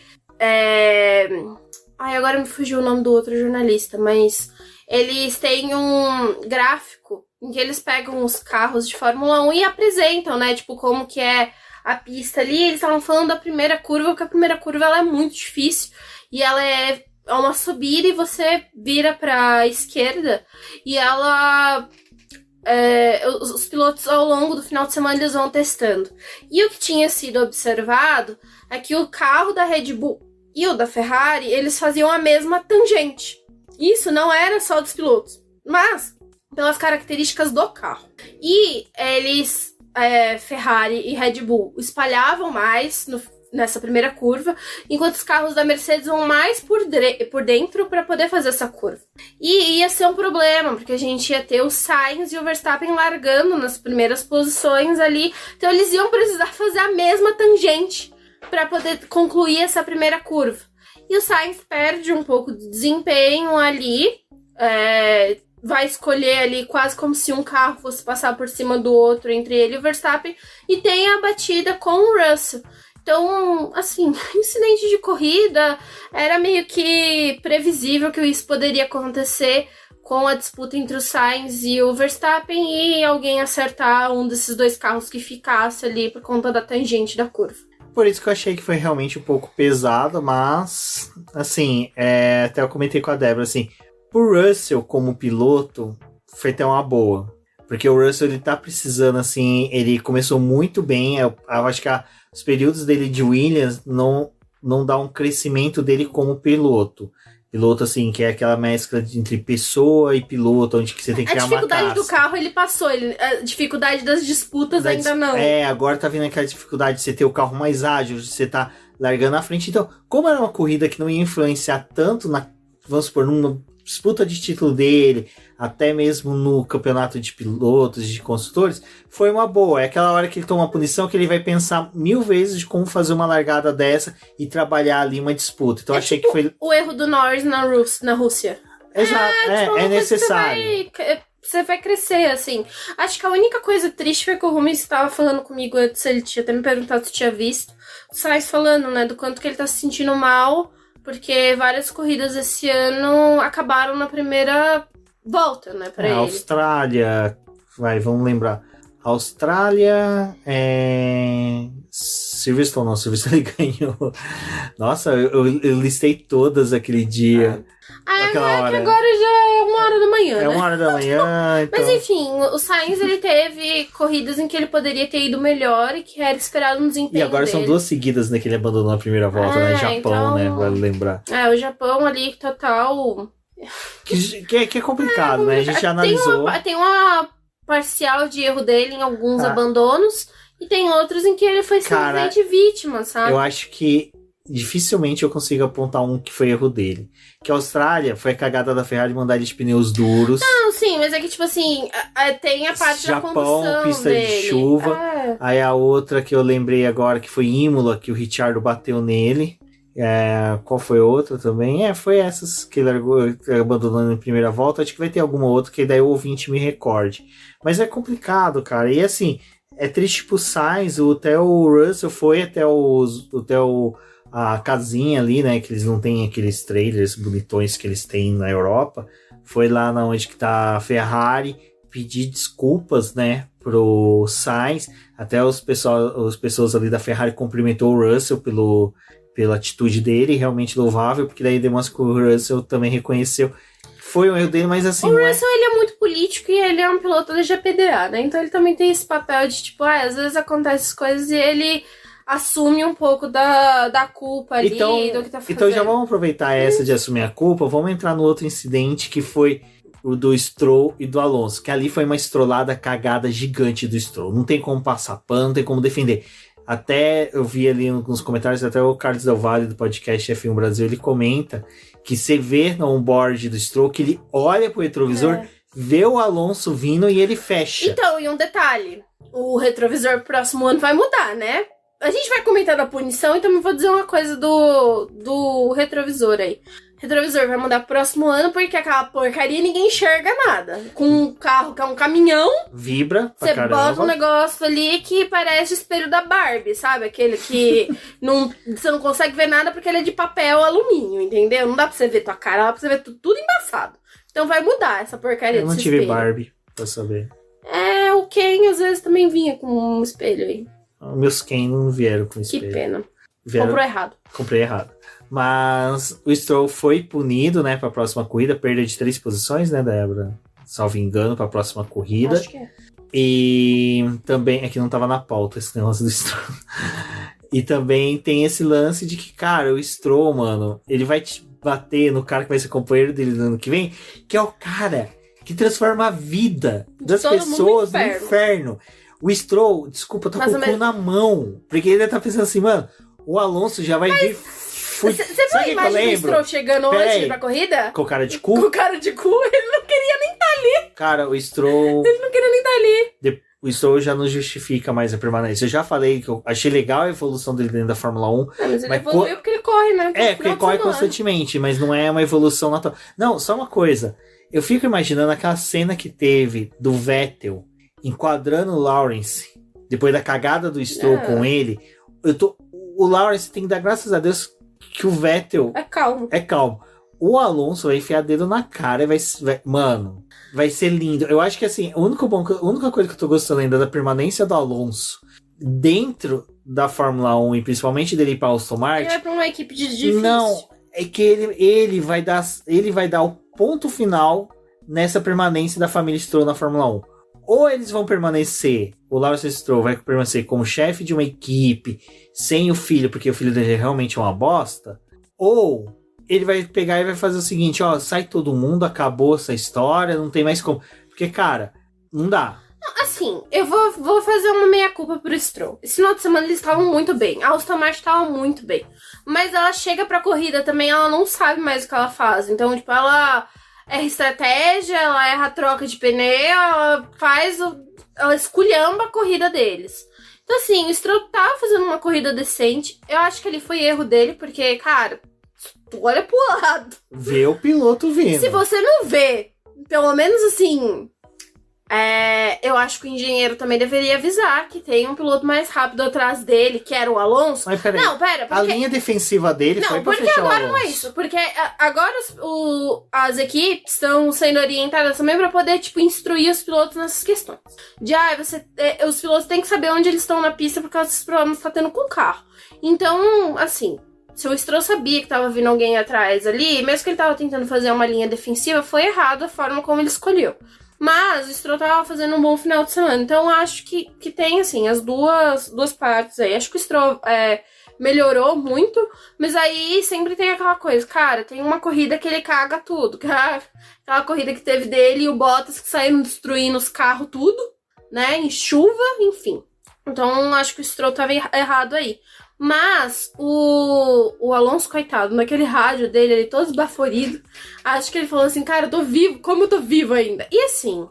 agora me fugiu o nome do outro jornalista, mas... Eles têm um gráfico em que eles pegam os carros de Fórmula 1 e apresentam, né? Tipo, como que é a pista ali. Eles estavam falando da primeira curva, porque a primeira curva ela é muito difícil. E ela é uma subida e você vira pra esquerda. E ela... os pilotos, ao longo do final de semana, eles vão testando. E o que tinha sido observado é que o carro da Red Bull e o da Ferrari, eles faziam a mesma tangente. Isso não era só dos pilotos. Mas pelas características do carro. E eles, Ferrari e Red Bull, espalhavam mais nessa primeira curva, enquanto os carros da Mercedes vão mais por dentro para poder fazer essa curva. E ia ser um problema, porque a gente ia ter o Sainz e o Verstappen largando nas primeiras posições ali, então eles iam precisar fazer a mesma tangente para poder concluir essa primeira curva. E o Sainz perde um pouco de desempenho ali, vai escolher ali quase como se um carro fosse passar por cima do outro entre ele e o Verstappen, e tem a batida com o Russell. Então, assim, incidente de corrida, era meio que previsível que isso poderia acontecer com a disputa entre o Sainz e o Verstappen e alguém acertar um desses dois carros que ficasse ali por conta da tangente da curva. Por isso que eu achei que foi realmente um pouco pesado, mas, assim, até eu comentei com a Débora, assim, pro Russell como piloto, foi até uma boa. Porque o Russell, ele tá precisando, assim, ele começou muito bem, eu acho que os períodos dele de Williams não dá um crescimento dele como piloto. Piloto, assim, que é aquela mescla entre pessoa e piloto, onde que você tem que criar uma casca. A dificuldade do carro ele passou, a dificuldade das disputas ainda não. Agora tá vindo aquela dificuldade de você ter o carro mais ágil, de você tá largando na frente. Então, como era uma corrida que não ia influenciar tanto vamos supor, numa disputa de título dele, até mesmo no campeonato de pilotos, de construtores, foi uma boa. É aquela hora que ele toma uma punição que ele vai pensar 1000 vezes de como fazer uma largada dessa e trabalhar ali uma disputa. Então achei tipo que foi... o erro do Norris na Rússia. Exato, é necessário. Você vai crescer, assim. Acho que a única coisa triste foi que o Rumi estava falando comigo antes, ele tinha até me perguntado se tinha visto. O Sainz falando, né, do quanto que ele tá se sentindo mal, porque várias corridas esse ano acabaram na primeira volta, né, pra ele. Austrália, vamos lembrar. Austrália, Silverstone ele ganhou. Nossa, eu listei todas aquele dia. Naquela hora. Que agora já é 1h da manhã, né? 1h da manhã, então... Mas enfim, o Sainz, ele teve corridas em que ele poderia ter ido melhor e que era esperado um desempenho E agora dele. São 2 seguidas, né, que ele abandonou a primeira volta, né? Japão, então... né? Vale lembrar. O Japão ali, total... Que é complicado, né? A gente já analisou. Tem uma parcial de erro dele em alguns abandonos e tem outros em que ele foi simplesmente vítima, sabe? Eu acho que dificilmente eu consigo apontar um que foi erro dele. Que a Austrália foi a cagada da Ferrari mandar ele de pneus duros. Não, sim, mas é que, tipo assim, tem a parte Japão, da condução pista dele. de chuva. Aí a outra que eu lembrei agora, que foi Imola, que o Ricciardo bateu nele. Qual foi outra também? Foi essas que ele abandonou na primeira volta. Acho que vai ter alguma outra que daí o ouvinte me recorde. Mas é complicado, cara. E assim, é triste pro Sainz. Até o Russell foi até a casinha ali, né? Que eles não têm aqueles trailers bonitões que eles têm na Europa. Foi lá na onde que tá a Ferrari pedir desculpas, né? Pro Sainz. Até as pessoas ali da Ferrari cumprimentou o Russell pela atitude dele, realmente louvável, porque daí demonstra que o Russell também reconheceu que foi um erro dele, mas assim... O Russell, ele é muito político e ele é um piloto da GPDA, né? Então ele também tem esse papel de, tipo, às vezes acontecem coisas e ele assume um pouco da culpa ali, do que tá fazendo. Então já vamos aproveitar essa de assumir a culpa, vamos entrar no outro incidente que foi o do Stroll e do Alonso, que ali foi uma estrolada cagada gigante do Stroll. Não tem como passar pano, não tem como defender. Até eu vi ali nos comentários, até o Carlos Del Valle do podcast F1 Brasil, ele comenta que você vê no onboard do Stroll que ele olha pro retrovisor, vê o Alonso vindo e ele fecha. Então, e um detalhe, o retrovisor próximo ano vai mudar, né? A gente vai comentar da punição, então eu vou dizer uma coisa do retrovisor aí. O retrovisor vai mudar pro próximo ano porque aquela porcaria ninguém enxerga nada. Com um carro que é um caminhão, vibra pra você caramba. bota um negócio ali que parece o espelho da Barbie, sabe? Aquele que você não consegue ver nada porque ele é de papel alumínio, entendeu? Não dá pra você ver tua cara, dá pra você ver tudo embaçado. Então vai mudar essa porcaria desse espelho. Eu não tive Barbie, pra saber. O Ken às vezes também vinha com um espelho aí. Meus Ken não vieram com espelho. Que pena. Comprou errado. Comprei errado. Mas o Stroll foi punido, né, pra próxima corrida. Perda de 3 posições, né, Débora? Salvo engano, pra próxima corrida. Acho que é. E também, aqui não tava na pauta esse negócio do Stroll. E também tem esse lance de que, cara, o Stroll, mano, ele vai te bater no cara que vai ser companheiro dele no ano que vem, que é o cara que transforma a vida das todo mundo pessoas no no inferno. inferno. O Stroll, desculpa, tá com o cu na mão. Porque ele tá pensando assim, mano, o Alonso já vai vir... Você viu a imagem do Stroll chegando hoje pra corrida? Com cara de cu? Com cara de cu, ele não queria nem estar ali. Cara, o Stroll... Ele não queria nem estar ali. O Stroll já não justifica mais a permanência. Eu já falei que eu achei legal a evolução dele dentro da Fórmula 1. Mas ele evoluiu porque ele corre, né? Porque ele corre constantemente, mas não é uma evolução natural. Não, só uma coisa. Eu fico imaginando aquela cena que teve do Vettel enquadrando o Lawrence, depois da cagada do Stroll com ele. O Lawrence tem que dar graças a Deus que o Vettel é calmo. O Alonso vai enfiar dedo na cara e mano, vai ser lindo. Eu acho que assim, a única coisa que eu tô gostando ainda da permanência do Alonso dentro da Fórmula 1 e principalmente dele ir pra Aston Martin. Ele vai pra uma equipe de difícil. Não, é que ele vai dar o ponto final nessa permanência da família Stroll na Fórmula 1. Ou eles vão permanecer, o Lawrence Stroll vai permanecer como chefe de uma equipe sem o filho, porque o filho dele é realmente uma bosta, ou ele vai pegar e vai fazer o seguinte, ó, sai todo mundo, acabou essa história, não tem mais como. Porque, cara, não dá. Assim, eu vou fazer uma meia-culpa pro Stroll. Esse final de semana eles estavam muito bem. A Aston Martin estava muito bem. Mas ela chega pra corrida também, ela não sabe mais o que ela faz. Então, tipo, ela erra estratégia, ela erra a troca de pneu, ela esculhamba a corrida deles. Então, assim, o Stroll tava fazendo uma corrida decente. Eu acho que ele foi erro dele, porque, cara... Tu olha pro lado. Vê o piloto vindo. Se você não vê, pelo menos assim... eu acho que o engenheiro também deveria avisar que tem um piloto mais rápido atrás dele, que era o Alonso. Mas peraí, não, pera, porque... a linha defensiva dele foi pra fechar o Alonso. Não, porque agora não é isso. Porque agora as equipes estão sendo orientadas também pra poder, tipo, instruir os pilotos nessas questões. Os pilotos têm que saber onde eles estão na pista por causa dos problemas que tá tendo com o carro. Então, assim... Se o Stroll sabia que tava vindo alguém atrás ali, mesmo que ele tava tentando fazer uma linha defensiva, foi errado a forma como ele escolheu. Mas o Stroll tava fazendo um bom final de semana. Então acho que tem, assim, as duas partes aí. Acho que o Stroll melhorou muito, mas aí sempre tem aquela coisa. Cara, tem uma corrida que ele caga tudo. Cara, aquela corrida que teve dele e o Bottas que saíram destruindo os carros tudo, né? Em chuva, enfim. Então acho que o Stroll tava errado aí. Mas o Alonso, coitado, naquele rádio dele, ele todo esbaforido, acho que ele falou assim, cara, eu tô vivo, como eu tô vivo ainda? E assim,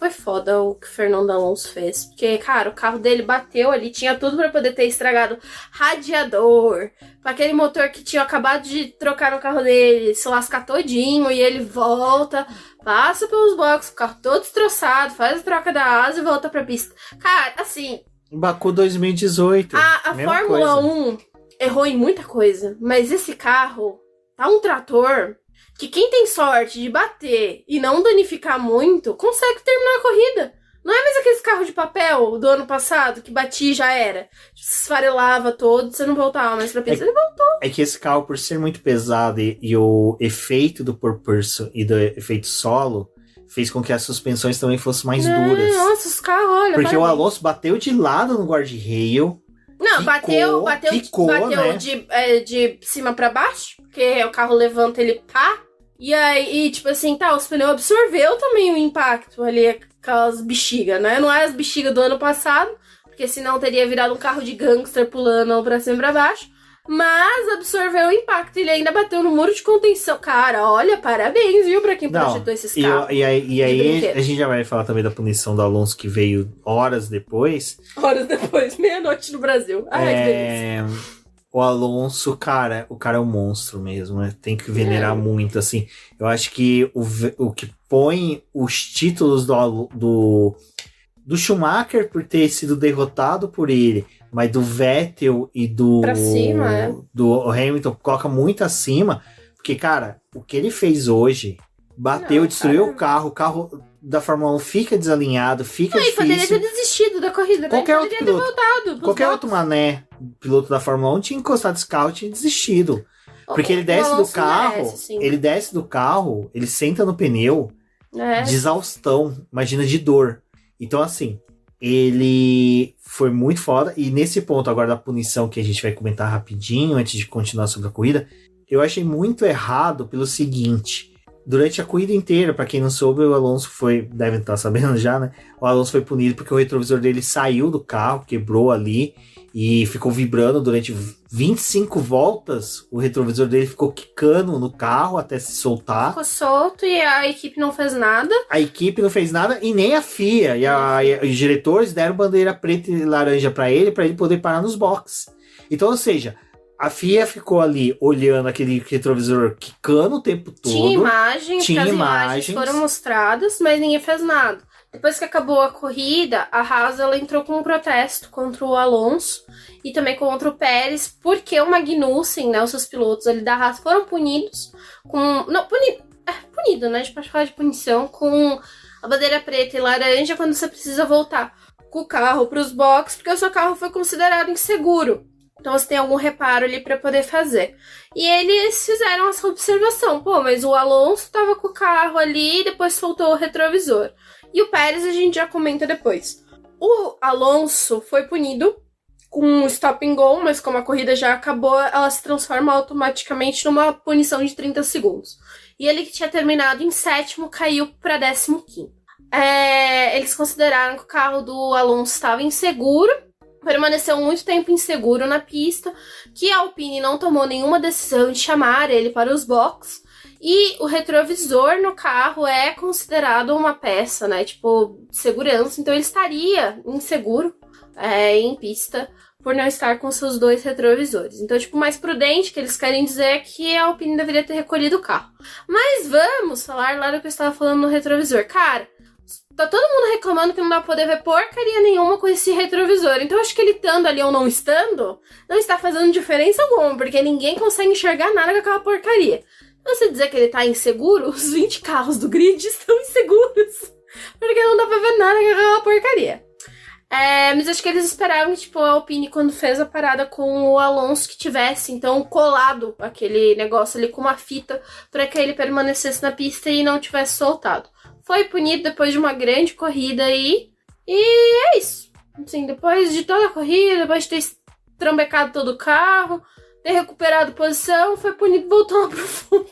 foi foda o que o Fernando Alonso fez, porque, cara, o carro dele bateu ali, tinha tudo pra poder ter estragado radiador, com aquele motor que tinha acabado de trocar no carro dele, se lascar todinho, e ele volta, passa pelos boxes, o carro todo destroçado, faz a troca da asa e volta pra pista. Cara, assim... Baku 2018. A Fórmula 1 errou em muita coisa, mas esse carro tá um trator que quem tem sorte de bater e não danificar muito, consegue terminar a corrida. Não é mais aquele carro de papel do ano passado que batia e já era. Se esfarelava todo, você não voltava mais pra pista. Ele voltou. É que esse carro, por ser muito pesado e o efeito do purpurso e do efeito solo... fez com que as suspensões também fossem mais duras. Nossa, os carros, olha. Porque o Alonso bateu de lado no guarda-rail. Não, quicou, né? de cima pra baixo. Porque o carro levanta, ele pá. E aí, tipo assim, os pneus absorveu também o impacto ali, aquelas bexigas, né? Não é as bexigas do ano passado, porque senão teria virado um carro de gangster pulando pra cima e pra baixo. Mas absorveu o impacto. Ele ainda bateu no muro de contenção. Cara, olha, parabéns, viu, pra quem projetou esses carros. E aí a gente já vai falar também da punição do Alonso, que veio horas depois. Meia-noite no Brasil. Ai, que delícia. O Alonso, cara, o cara é um monstro mesmo, né? Tem que venerar muito, assim. Eu acho que o que põe os títulos do Schumacher por ter sido derrotado por ele, mas do Vettel e do Hamilton coloca muito acima, porque, cara, o que ele fez hoje, bateu, destruiu o carro da Fórmula 1 fica desalinhado, fica difícil. Poderia ter desistido da corrida, qualquer né? Outro piloto, qualquer outro mané, piloto da Fórmula 1, tinha encostado esse carro, tinha desistido. Porque ele desce do carro, ele senta no pneu de exaustão, imagina, de dor. Então, assim, ele foi muito foda. E nesse ponto agora da punição, que a gente vai comentar rapidinho, antes de continuar sobre a corrida, eu achei muito errado pelo seguinte: durante a corrida inteira, para quem não soube, o Alonso devem estar sabendo já, né? O Alonso foi punido porque o retrovisor dele saiu do carro, quebrou ali e ficou vibrando durante 25 voltas. O retrovisor dele ficou quicando no carro até se soltar. Ficou solto e a equipe não fez nada. A equipe não fez nada e nem a FIA. E os diretores deram bandeira preta e laranja para ele poder parar nos boxes. Então, ou seja, a FIA ficou ali olhando aquele retrovisor quicando o tempo todo. Tinha imagens foram mostradas, mas ninguém fez nada. Depois que acabou a corrida, a Haas ela entrou com um protesto contra o Alonso e também contra o Pérez, porque o Magnussen, né, os seus pilotos ali da Haas foram punidos com... Punido, né? A gente pode falar de punição com a bandeira preta e laranja quando você precisa voltar com o carro para os boxes, porque o seu carro foi considerado inseguro. Então você tem algum reparo ali para poder fazer. E eles fizeram essa observação. Pô, mas o Alonso tava com o carro ali e depois soltou o retrovisor. E o Pérez a gente já comenta depois. O Alonso foi punido com um stop and go, mas como a corrida já acabou, ela se transforma automaticamente numa punição de 30 segundos. E ele que tinha terminado em 7º caiu para 15º. Eles consideraram que o carro do Alonso estava inseguro, permaneceu muito tempo inseguro na pista, que a Alpine não tomou nenhuma decisão de chamar ele para os boxes, e o retrovisor no carro é considerado uma peça, né, tipo, de segurança, então ele estaria inseguro em pista por não estar com seus 2 retrovisores. Então, tipo, o mais prudente que eles querem dizer é que a Alpine deveria ter recolhido o carro. Mas vamos falar lá do que eu estava falando no retrovisor. Cara, tá todo mundo reclamando que não dá pra poder ver porcaria nenhuma com esse retrovisor. Então, eu acho que ele estando ali ou não estando, não está fazendo diferença alguma, porque ninguém consegue enxergar nada com aquela porcaria. Então, você dizer que ele tá inseguro, os 20 carros do grid estão inseguros, porque não dá pra ver nada com aquela porcaria. Mas acho que eles esperavam que, tipo, a Alpine, quando fez a parada com o Alonso, que tivesse, então, colado aquele negócio ali com uma fita para que ele permanecesse na pista e não tivesse soltado. Foi punido depois de uma grande corrida aí, e é isso. Assim, depois de toda a corrida, depois de ter trambecado todo o carro, ter recuperado posição, foi punido e voltou lá pro fundo.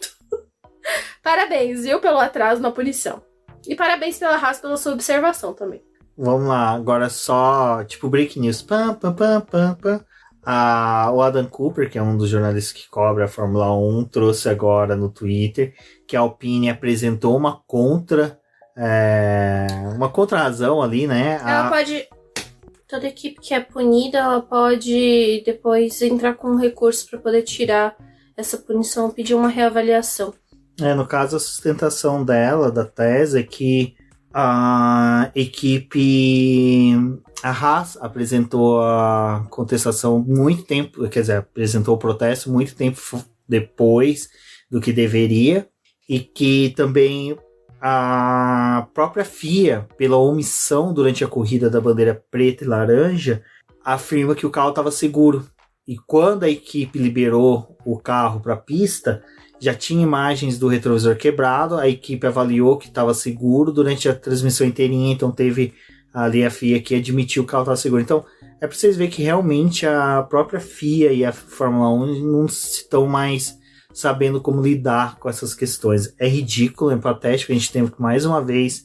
Parabéns, viu, pelo atraso na punição. E parabéns pela Haas, pela sua observação também. Vamos lá, agora só, tipo, break news. O Adam Cooper, que é um dos jornalistas que cobre a Fórmula 1, trouxe agora no Twitter que a Alpine apresentou uma contra-razão ali, né? Ela pode... Toda equipe que é punida, ela pode depois entrar com um recurso para poder tirar essa punição, pedir uma reavaliação. No caso, a sustentação dela, da tese, é que a equipe, a Haas apresentou a contestação muito tempo, quer dizer, apresentou o protesto muito tempo depois do que deveria, e que também a própria FIA, pela omissão durante a corrida da bandeira preta e laranja, afirma que o carro estava seguro. E quando a equipe liberou o carro para a pista, já tinha imagens do retrovisor quebrado, a equipe avaliou que estava seguro durante a transmissão inteirinha, então teve ali a FIA que admitiu que o carro estava seguro. Então, é para vocês verem que realmente a própria FIA e a Fórmula 1 não estão mais sabendo como lidar com essas questões. É ridículo, é patético, a gente tem que, mais uma vez,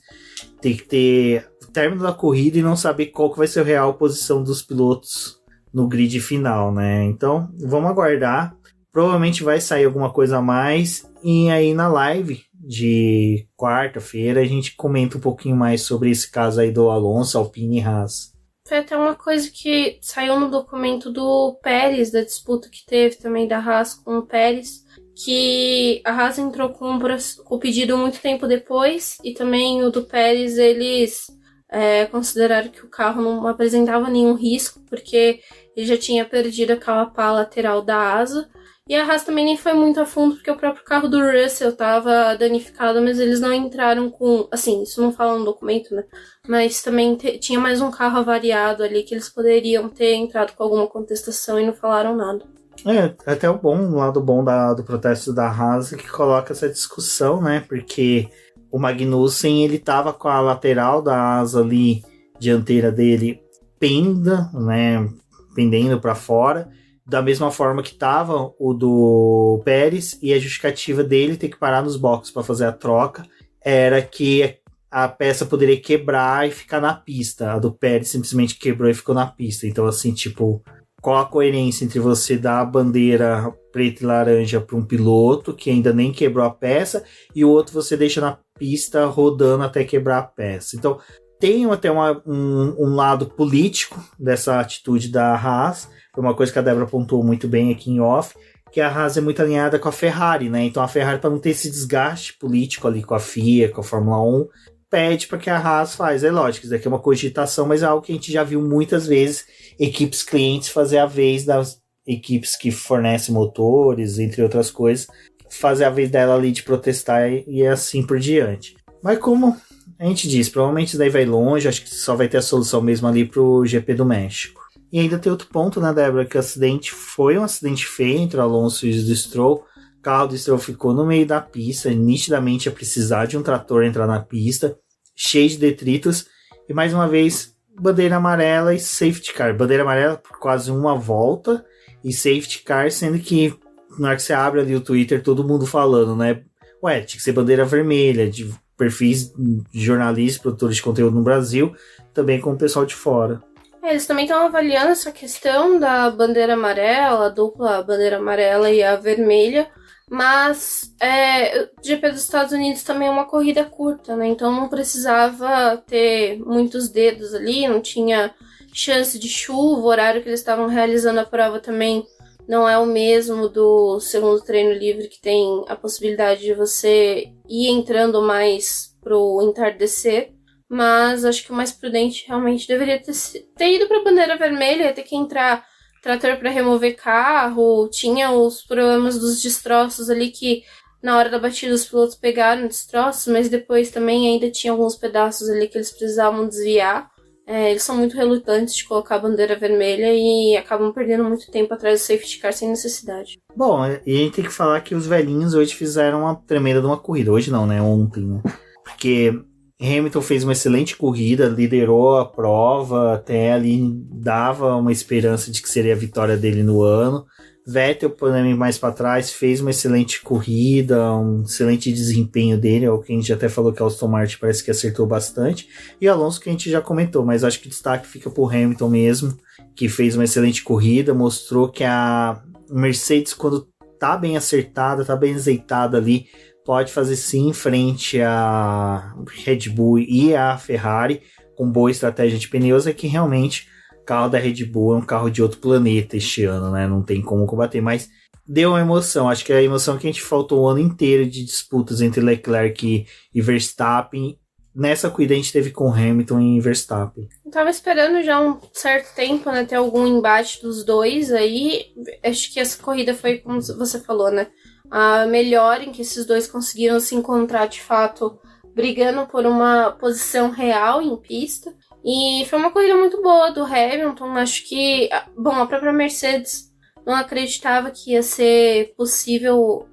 ter que ter o término da corrida e não saber qual que vai ser a real posição dos pilotos no grid final, né? Então, vamos aguardar. Provavelmente vai sair alguma coisa a mais, e aí na live de quarta-feira a gente comenta um pouquinho mais sobre esse caso aí do Alonso, Alpine e Haas. Foi até uma coisa que saiu no documento do Pérez, da disputa que teve também da Haas com o Pérez, que a Haas entrou com o pedido muito tempo depois, e também o do Pérez, eles consideraram que o carro não apresentava nenhum risco, porque ele já tinha perdido aquela pá lateral da asa. E a Haas também nem foi muito a fundo, porque o próprio carro do Russell estava danificado, mas eles não entraram com... Assim, isso não fala no documento, né? Mas também tinha mais um carro avariado ali, que eles poderiam ter entrado com alguma contestação e não falaram nada. Até o lado bom do protesto da Haas é que coloca essa discussão, né? Porque o Magnussen, ele tava com a lateral da asa ali, dianteira dele, pendendo para fora. da mesma forma que estava o do Pérez, e a justificativa dele ter que parar nos boxes para fazer a troca era que a peça poderia quebrar e ficar na pista. A do Pérez simplesmente quebrou e ficou na pista. Então, assim, tipo, qual a coerência entre você dar a bandeira preta e laranja para um piloto que ainda nem quebrou a peça e o outro você deixa na pista rodando até quebrar a peça? Então, tem até um lado político dessa atitude da Haas. Foi uma coisa que a Débora pontuou muito bem aqui em off, que a Haas é muito alinhada com a Ferrari, né? Então a Ferrari, para não ter esse desgaste político ali com a FIA, com a Fórmula 1, pede para que a Haas faz. É lógico, isso daqui é uma cogitação, mas é algo que a gente já viu muitas vezes equipes clientes fazer a vez das equipes que fornecem motores, entre outras coisas, fazer a vez dela ali de protestar e assim por diante. Mas como a gente diz, provavelmente isso daí vai longe, acho que só vai ter a solução mesmo ali pro GP do México. E ainda tem outro ponto, né, Débora, que o acidente foi um acidente feio entre o Alonso e o Stroll. O carro do Stroll ficou no meio da pista, nitidamente ia precisar de um trator entrar na pista, cheio de detritos, e mais uma vez, bandeira amarela e safety car. Bandeira amarela por quase uma volta, e safety car, sendo que na hora que você abre ali o Twitter, todo mundo falando, né, tinha que ser bandeira vermelha, de perfis de jornalistas, produtores de conteúdo no Brasil, também com o pessoal de fora. Eles também estão avaliando essa questão da bandeira amarela, a dupla bandeira amarela e a vermelha, mas o GP dos Estados Unidos também é uma corrida curta, né? Então não precisava ter muitos dedos ali, não tinha chance de chuva, o horário que eles estavam realizando a prova também não é o mesmo do segundo treino livre, que tem a possibilidade de você ir entrando mais pro entardecer. Mas acho que o mais prudente realmente deveria ter ido para a bandeira vermelha, ia ter que entrar trator para remover carro, tinha os problemas dos destroços ali que na hora da batida os pilotos pegaram destroços, mas depois também ainda tinha alguns pedaços ali que eles precisavam desviar. Eles são muito relutantes de colocar a bandeira vermelha e acabam perdendo muito tempo atrás do safety car sem necessidade. Bom, e a gente tem que falar que os velhinhos hoje fizeram uma tremenda de uma corrida. Hoje não, né? Ontem, né? Porque Hamilton fez uma excelente corrida, liderou a prova, até ali dava uma esperança de que seria a vitória dele no ano. Vettel, também mais para trás, fez uma excelente corrida, um excelente desempenho dele, é o que a gente até falou que a Aston Martin parece que acertou bastante. E Alonso, que a gente já comentou, mas acho que o destaque fica pro Hamilton mesmo, que fez uma excelente corrida, mostrou que a Mercedes, quando tá bem acertada, tá bem azeitada ali, pode fazer sim frente a Red Bull e a Ferrari, com boa estratégia de pneus, é que realmente o carro da Red Bull é um carro de outro planeta este ano, né? Não tem como combater, mas deu uma emoção. Acho que é a emoção que a gente faltou o ano inteiro de disputas entre Leclerc e Verstappen. Nessa corrida a gente teve com Hamilton e Verstappen. Eu tava esperando já um certo tempo, né, ter algum embate dos dois aí. Acho que essa corrida foi, como você falou, né, a melhor em que esses dois conseguiram se encontrar de fato, brigando por uma posição real em pista. E foi uma corrida muito boa do Hamilton. Acho que, bom, a própria Mercedes não acreditava que ia ser possível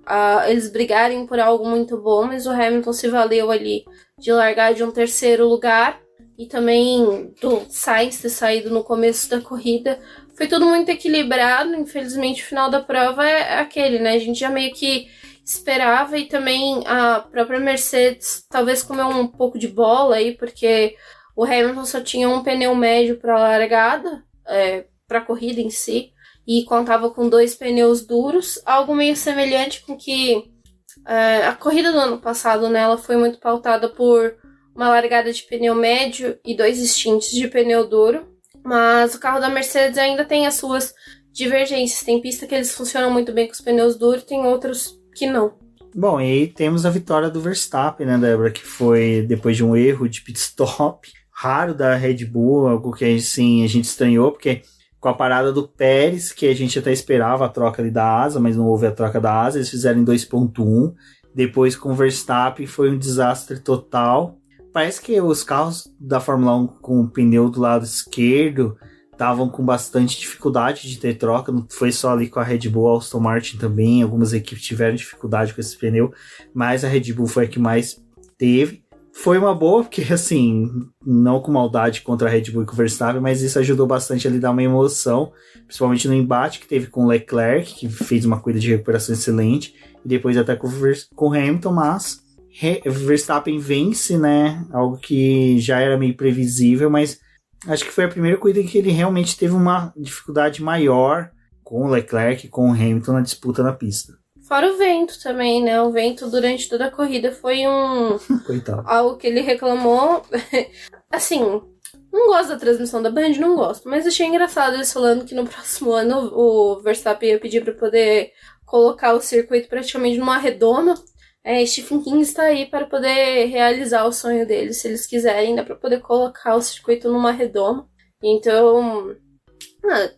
eles brigarem por algo muito bom, mas o Hamilton se valeu ali de largar de um terceiro lugar e também do Sainz ter saído no começo da corrida. Foi tudo muito equilibrado. Infelizmente o final da prova é aquele, né? A gente já meio que esperava, e também a própria Mercedes talvez comeu um pouco de bola aí, porque o Hamilton só tinha um pneu médio para a largada, para a corrida em si, e contava com 2 pneus duros, algo meio semelhante com que a corrida do ano passado, né, ela foi muito pautada por uma largada de pneu médio e 2 stints de pneu duro, mas o carro da Mercedes ainda tem as suas divergências. Tem pista que eles funcionam muito bem com os pneus duros, tem outros que não. Bom, e aí temos a vitória do Verstappen, né, Débora, que foi depois de um erro de pit stop raro da Red Bull, algo que assim, a gente estranhou, porque com a parada do Pérez, que a gente até esperava a troca ali da asa, mas não houve a troca da asa, eles fizeram em 2.1, depois com o Verstappen foi um desastre total. Parece que os carros da Fórmula 1 com o pneu do lado esquerdo estavam com bastante dificuldade de ter troca, não foi só ali com a Red Bull, a Aston Martin também, algumas equipes tiveram dificuldade com esse pneu, mas a Red Bull foi a que mais teve. foi uma boa, porque assim, não com maldade contra a Red Bull e com o Verstappen, mas isso ajudou bastante a lhe dar uma emoção, principalmente no embate que teve com o Leclerc, que fez uma corrida de recuperação excelente, e depois até com o Hamilton, mas Verstappen vence, né? Algo que já era meio previsível, mas acho que foi a primeira corrida em que ele realmente teve uma dificuldade maior com o Leclerc e com o Hamilton na disputa na pista. Fora o vento também, né? O vento durante toda a corrida foi Coitado. algo que ele reclamou. Assim, não gosto da transmissão da Band, não gosto. Mas achei engraçado eles falando que no próximo ano o Verstappen ia pedir para poder colocar o circuito praticamente numa redoma. Stephen King está aí para poder realizar o sonho deles. Se eles quiserem, dá para poder colocar o circuito numa redoma. Então,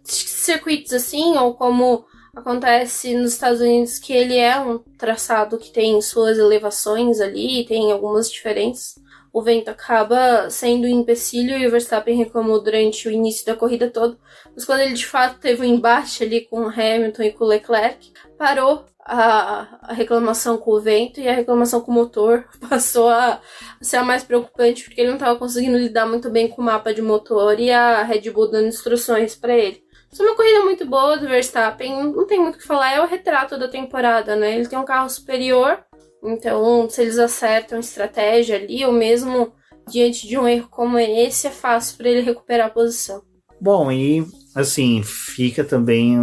circuitos assim, ou como acontece nos Estados Unidos, que ele é um traçado que tem suas elevações ali, tem algumas diferenças. O vento acaba sendo um empecilho e o Verstappen reclamou durante o início da corrida toda. Mas quando ele de fato teve um embate ali com o Hamilton e com o Leclerc, parou a reclamação com o vento e a reclamação com o motor passou a ser a mais preocupante, porque ele não estava conseguindo lidar muito bem com o mapa de motor e a Red Bull dando instruções para ele. Isso é uma corrida muito boa do Verstappen, não tem muito o que falar, é o retrato da temporada, né? Ele tem um carro superior, então se eles acertam estratégia ali, ou mesmo diante de um erro como esse, é fácil para ele recuperar a posição. Bom, e assim, fica também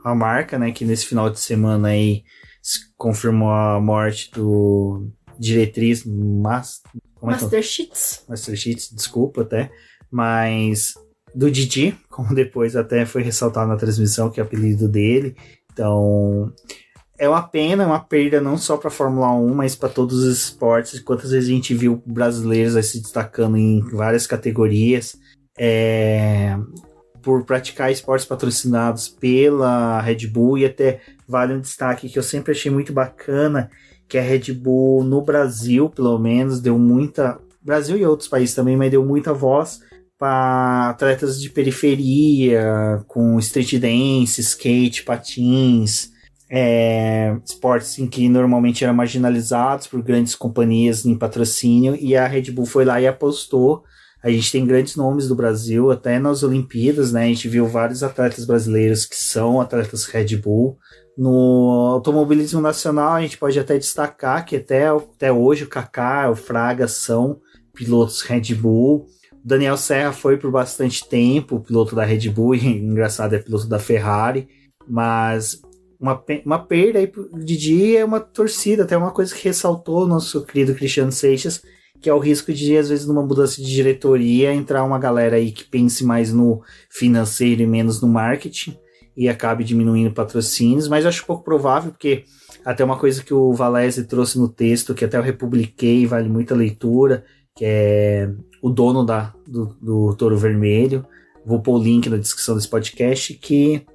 a marca, né, que nesse final de semana aí confirmou a morte do diretriz Master Cheats, desculpa até, mas do Didi, como depois até foi ressaltado na transmissão, que é o apelido dele. Então, é uma pena, uma perda não só para a Fórmula 1, mas para todos os esportes. Quantas vezes a gente viu brasileiros aí se destacando em várias categorias por praticar esportes patrocinados pela Red Bull, e até vale um destaque que eu sempre achei muito bacana, que a Red Bull no Brasil, pelo menos, deu muita... Brasil e outros países também, mas deu muita voz para atletas de periferia, com street dance, skate, patins, esportes em que normalmente eram marginalizados por grandes companhias em patrocínio, e a Red Bull foi lá e apostou. A gente tem grandes nomes do Brasil, até nas Olimpíadas, né? A gente viu vários atletas brasileiros que são atletas Red Bull. No automobilismo nacional, a gente pode até destacar que até hoje o Kaká, o Fraga são pilotos Red Bull. O Daniel Serra foi por bastante tempo piloto da Red Bull, e engraçado, é piloto da Ferrari, mas uma perda aí pro Didi é uma torcida, até uma coisa que ressaltou o nosso querido Cristiano Seixas, que é o risco de, às vezes, numa mudança de diretoria, entrar uma galera aí que pense mais no financeiro e menos no marketing, e acabe diminuindo patrocínios, mas eu acho pouco provável, porque até uma coisa que o Valese trouxe no texto, que até eu republiquei, vale muita leitura, que é o dono do Touro Vermelho, vou pôr o link na descrição desse podcast, que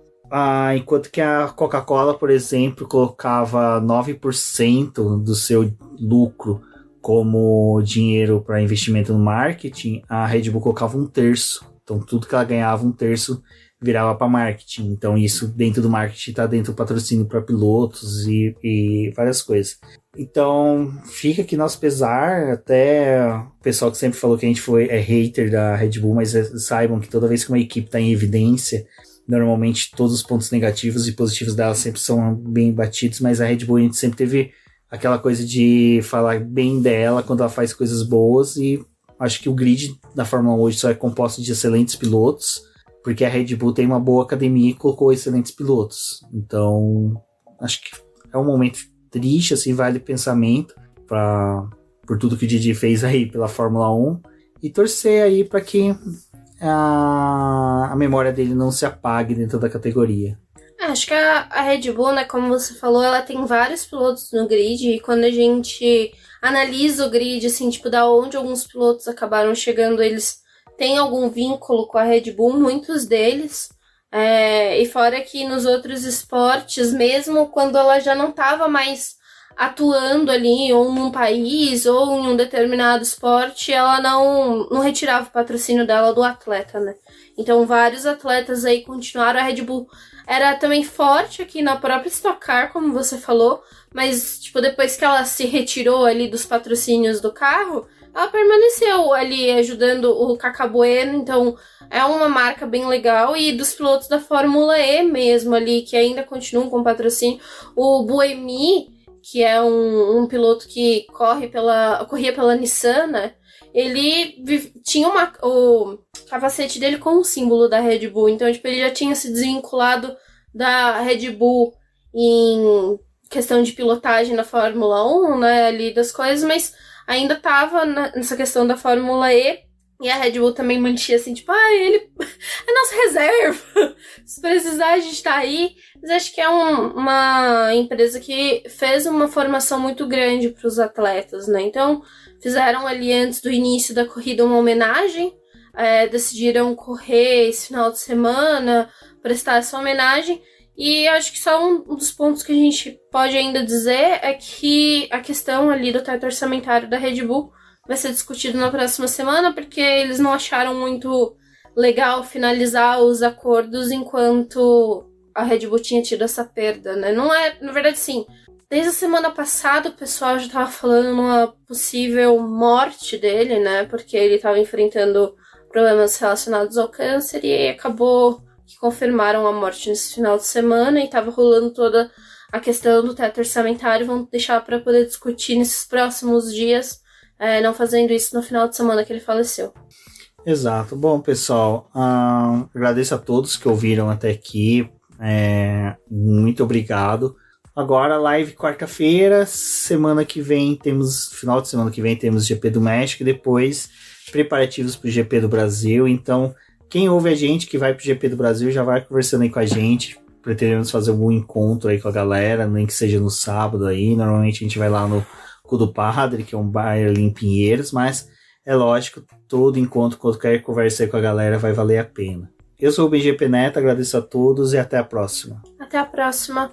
enquanto que a Coca-Cola, por exemplo, colocava 9% do seu lucro como dinheiro para investimento no marketing, a Red Bull colocava 1/3. Então tudo que ela ganhava, 1/3 virava para marketing. Então isso dentro do marketing está dentro do patrocínio para pilotos e várias coisas. Então fica aqui nosso pesar, até o pessoal que sempre falou que a gente é hater da Red Bull, mas saibam que toda vez que uma equipe está em evidência, normalmente todos os pontos negativos e positivos dela sempre são bem batidos, mas a Red Bull a gente sempre teve aquela coisa de falar bem dela quando ela faz coisas boas, e acho que o grid da Fórmula 1 hoje só é composto de excelentes pilotos, porque a Red Bull tem uma boa academia e colocou excelentes pilotos. Então, acho que é um momento triste, assim, vale pensamento por tudo que o Didi fez aí pela Fórmula 1, e torcer aí para que a memória dele não se apague dentro da categoria. Acho que a Red Bull, né, como você falou, ela tem vários pilotos no grid, e quando a gente analisa o grid, assim, tipo, da onde alguns pilotos acabaram chegando, eles têm algum vínculo com a Red Bull, muitos deles, e fora que nos outros esportes, mesmo quando ela já não estava mais atuando ali, ou num país, ou em um determinado esporte, ela não retirava o patrocínio dela do atleta, né? Então vários atletas aí continuaram. A Red Bull era também forte aqui na própria Stock Car, como você falou, mas tipo, depois que ela se retirou ali dos patrocínios do carro, ela permaneceu ali ajudando o Cacá Bueno, então é uma marca bem legal. E dos pilotos da Fórmula E mesmo ali, que ainda continuam com patrocínio, o Buemi, que é um piloto que corria pela Nissan, né? Ele tinha o capacete dele com o símbolo da Red Bull, então tipo, ele já tinha se desvinculado da Red Bull em questão de pilotagem na Fórmula 1, né, ali das coisas, mas ainda tava nessa questão da Fórmula E, e a Red Bull também mantinha assim, tipo, ele é nossa reserva, se precisar a gente tá aí. Mas acho que é uma empresa que fez uma formação muito grande para os atletas, né, então fizeram ali antes do início da corrida uma homenagem, decidiram correr esse final de semana, prestar essa homenagem. E acho que só um dos pontos que a gente pode ainda dizer é que a questão ali do teto orçamentário da Red Bull vai ser discutido na próxima semana, porque eles não acharam muito legal finalizar os acordos enquanto a Red Bull tinha tido essa perda, né? Não é, na verdade, sim. Desde a semana passada o pessoal já estava falando numa possível morte dele, né? Porque ele estava enfrentando problemas relacionados ao câncer e acabou que confirmaram a morte nesse final de semana, e estava rolando toda a questão do teto orçamentário. Vamos deixar para poder discutir nesses próximos dias, não fazendo isso no final de semana que ele faleceu. Exato. Bom, pessoal, agradeço a todos que ouviram até aqui. Muito obrigado. Agora, live quarta-feira, semana que vem final de semana que vem temos GP do México e depois preparativos para o GP do Brasil. Então, quem ouve a gente que vai pro GP do Brasil já vai conversando aí com a gente. Pretendemos fazer algum encontro aí com a galera, nem que seja no sábado aí. Normalmente a gente vai lá no Cu do Padre, que é um bar ali em Pinheiros, mas é lógico, todo encontro, qualquer conversa aí com a galera vai valer a pena. Eu sou o BGP Neto, agradeço a todos e até a próxima. Até a próxima.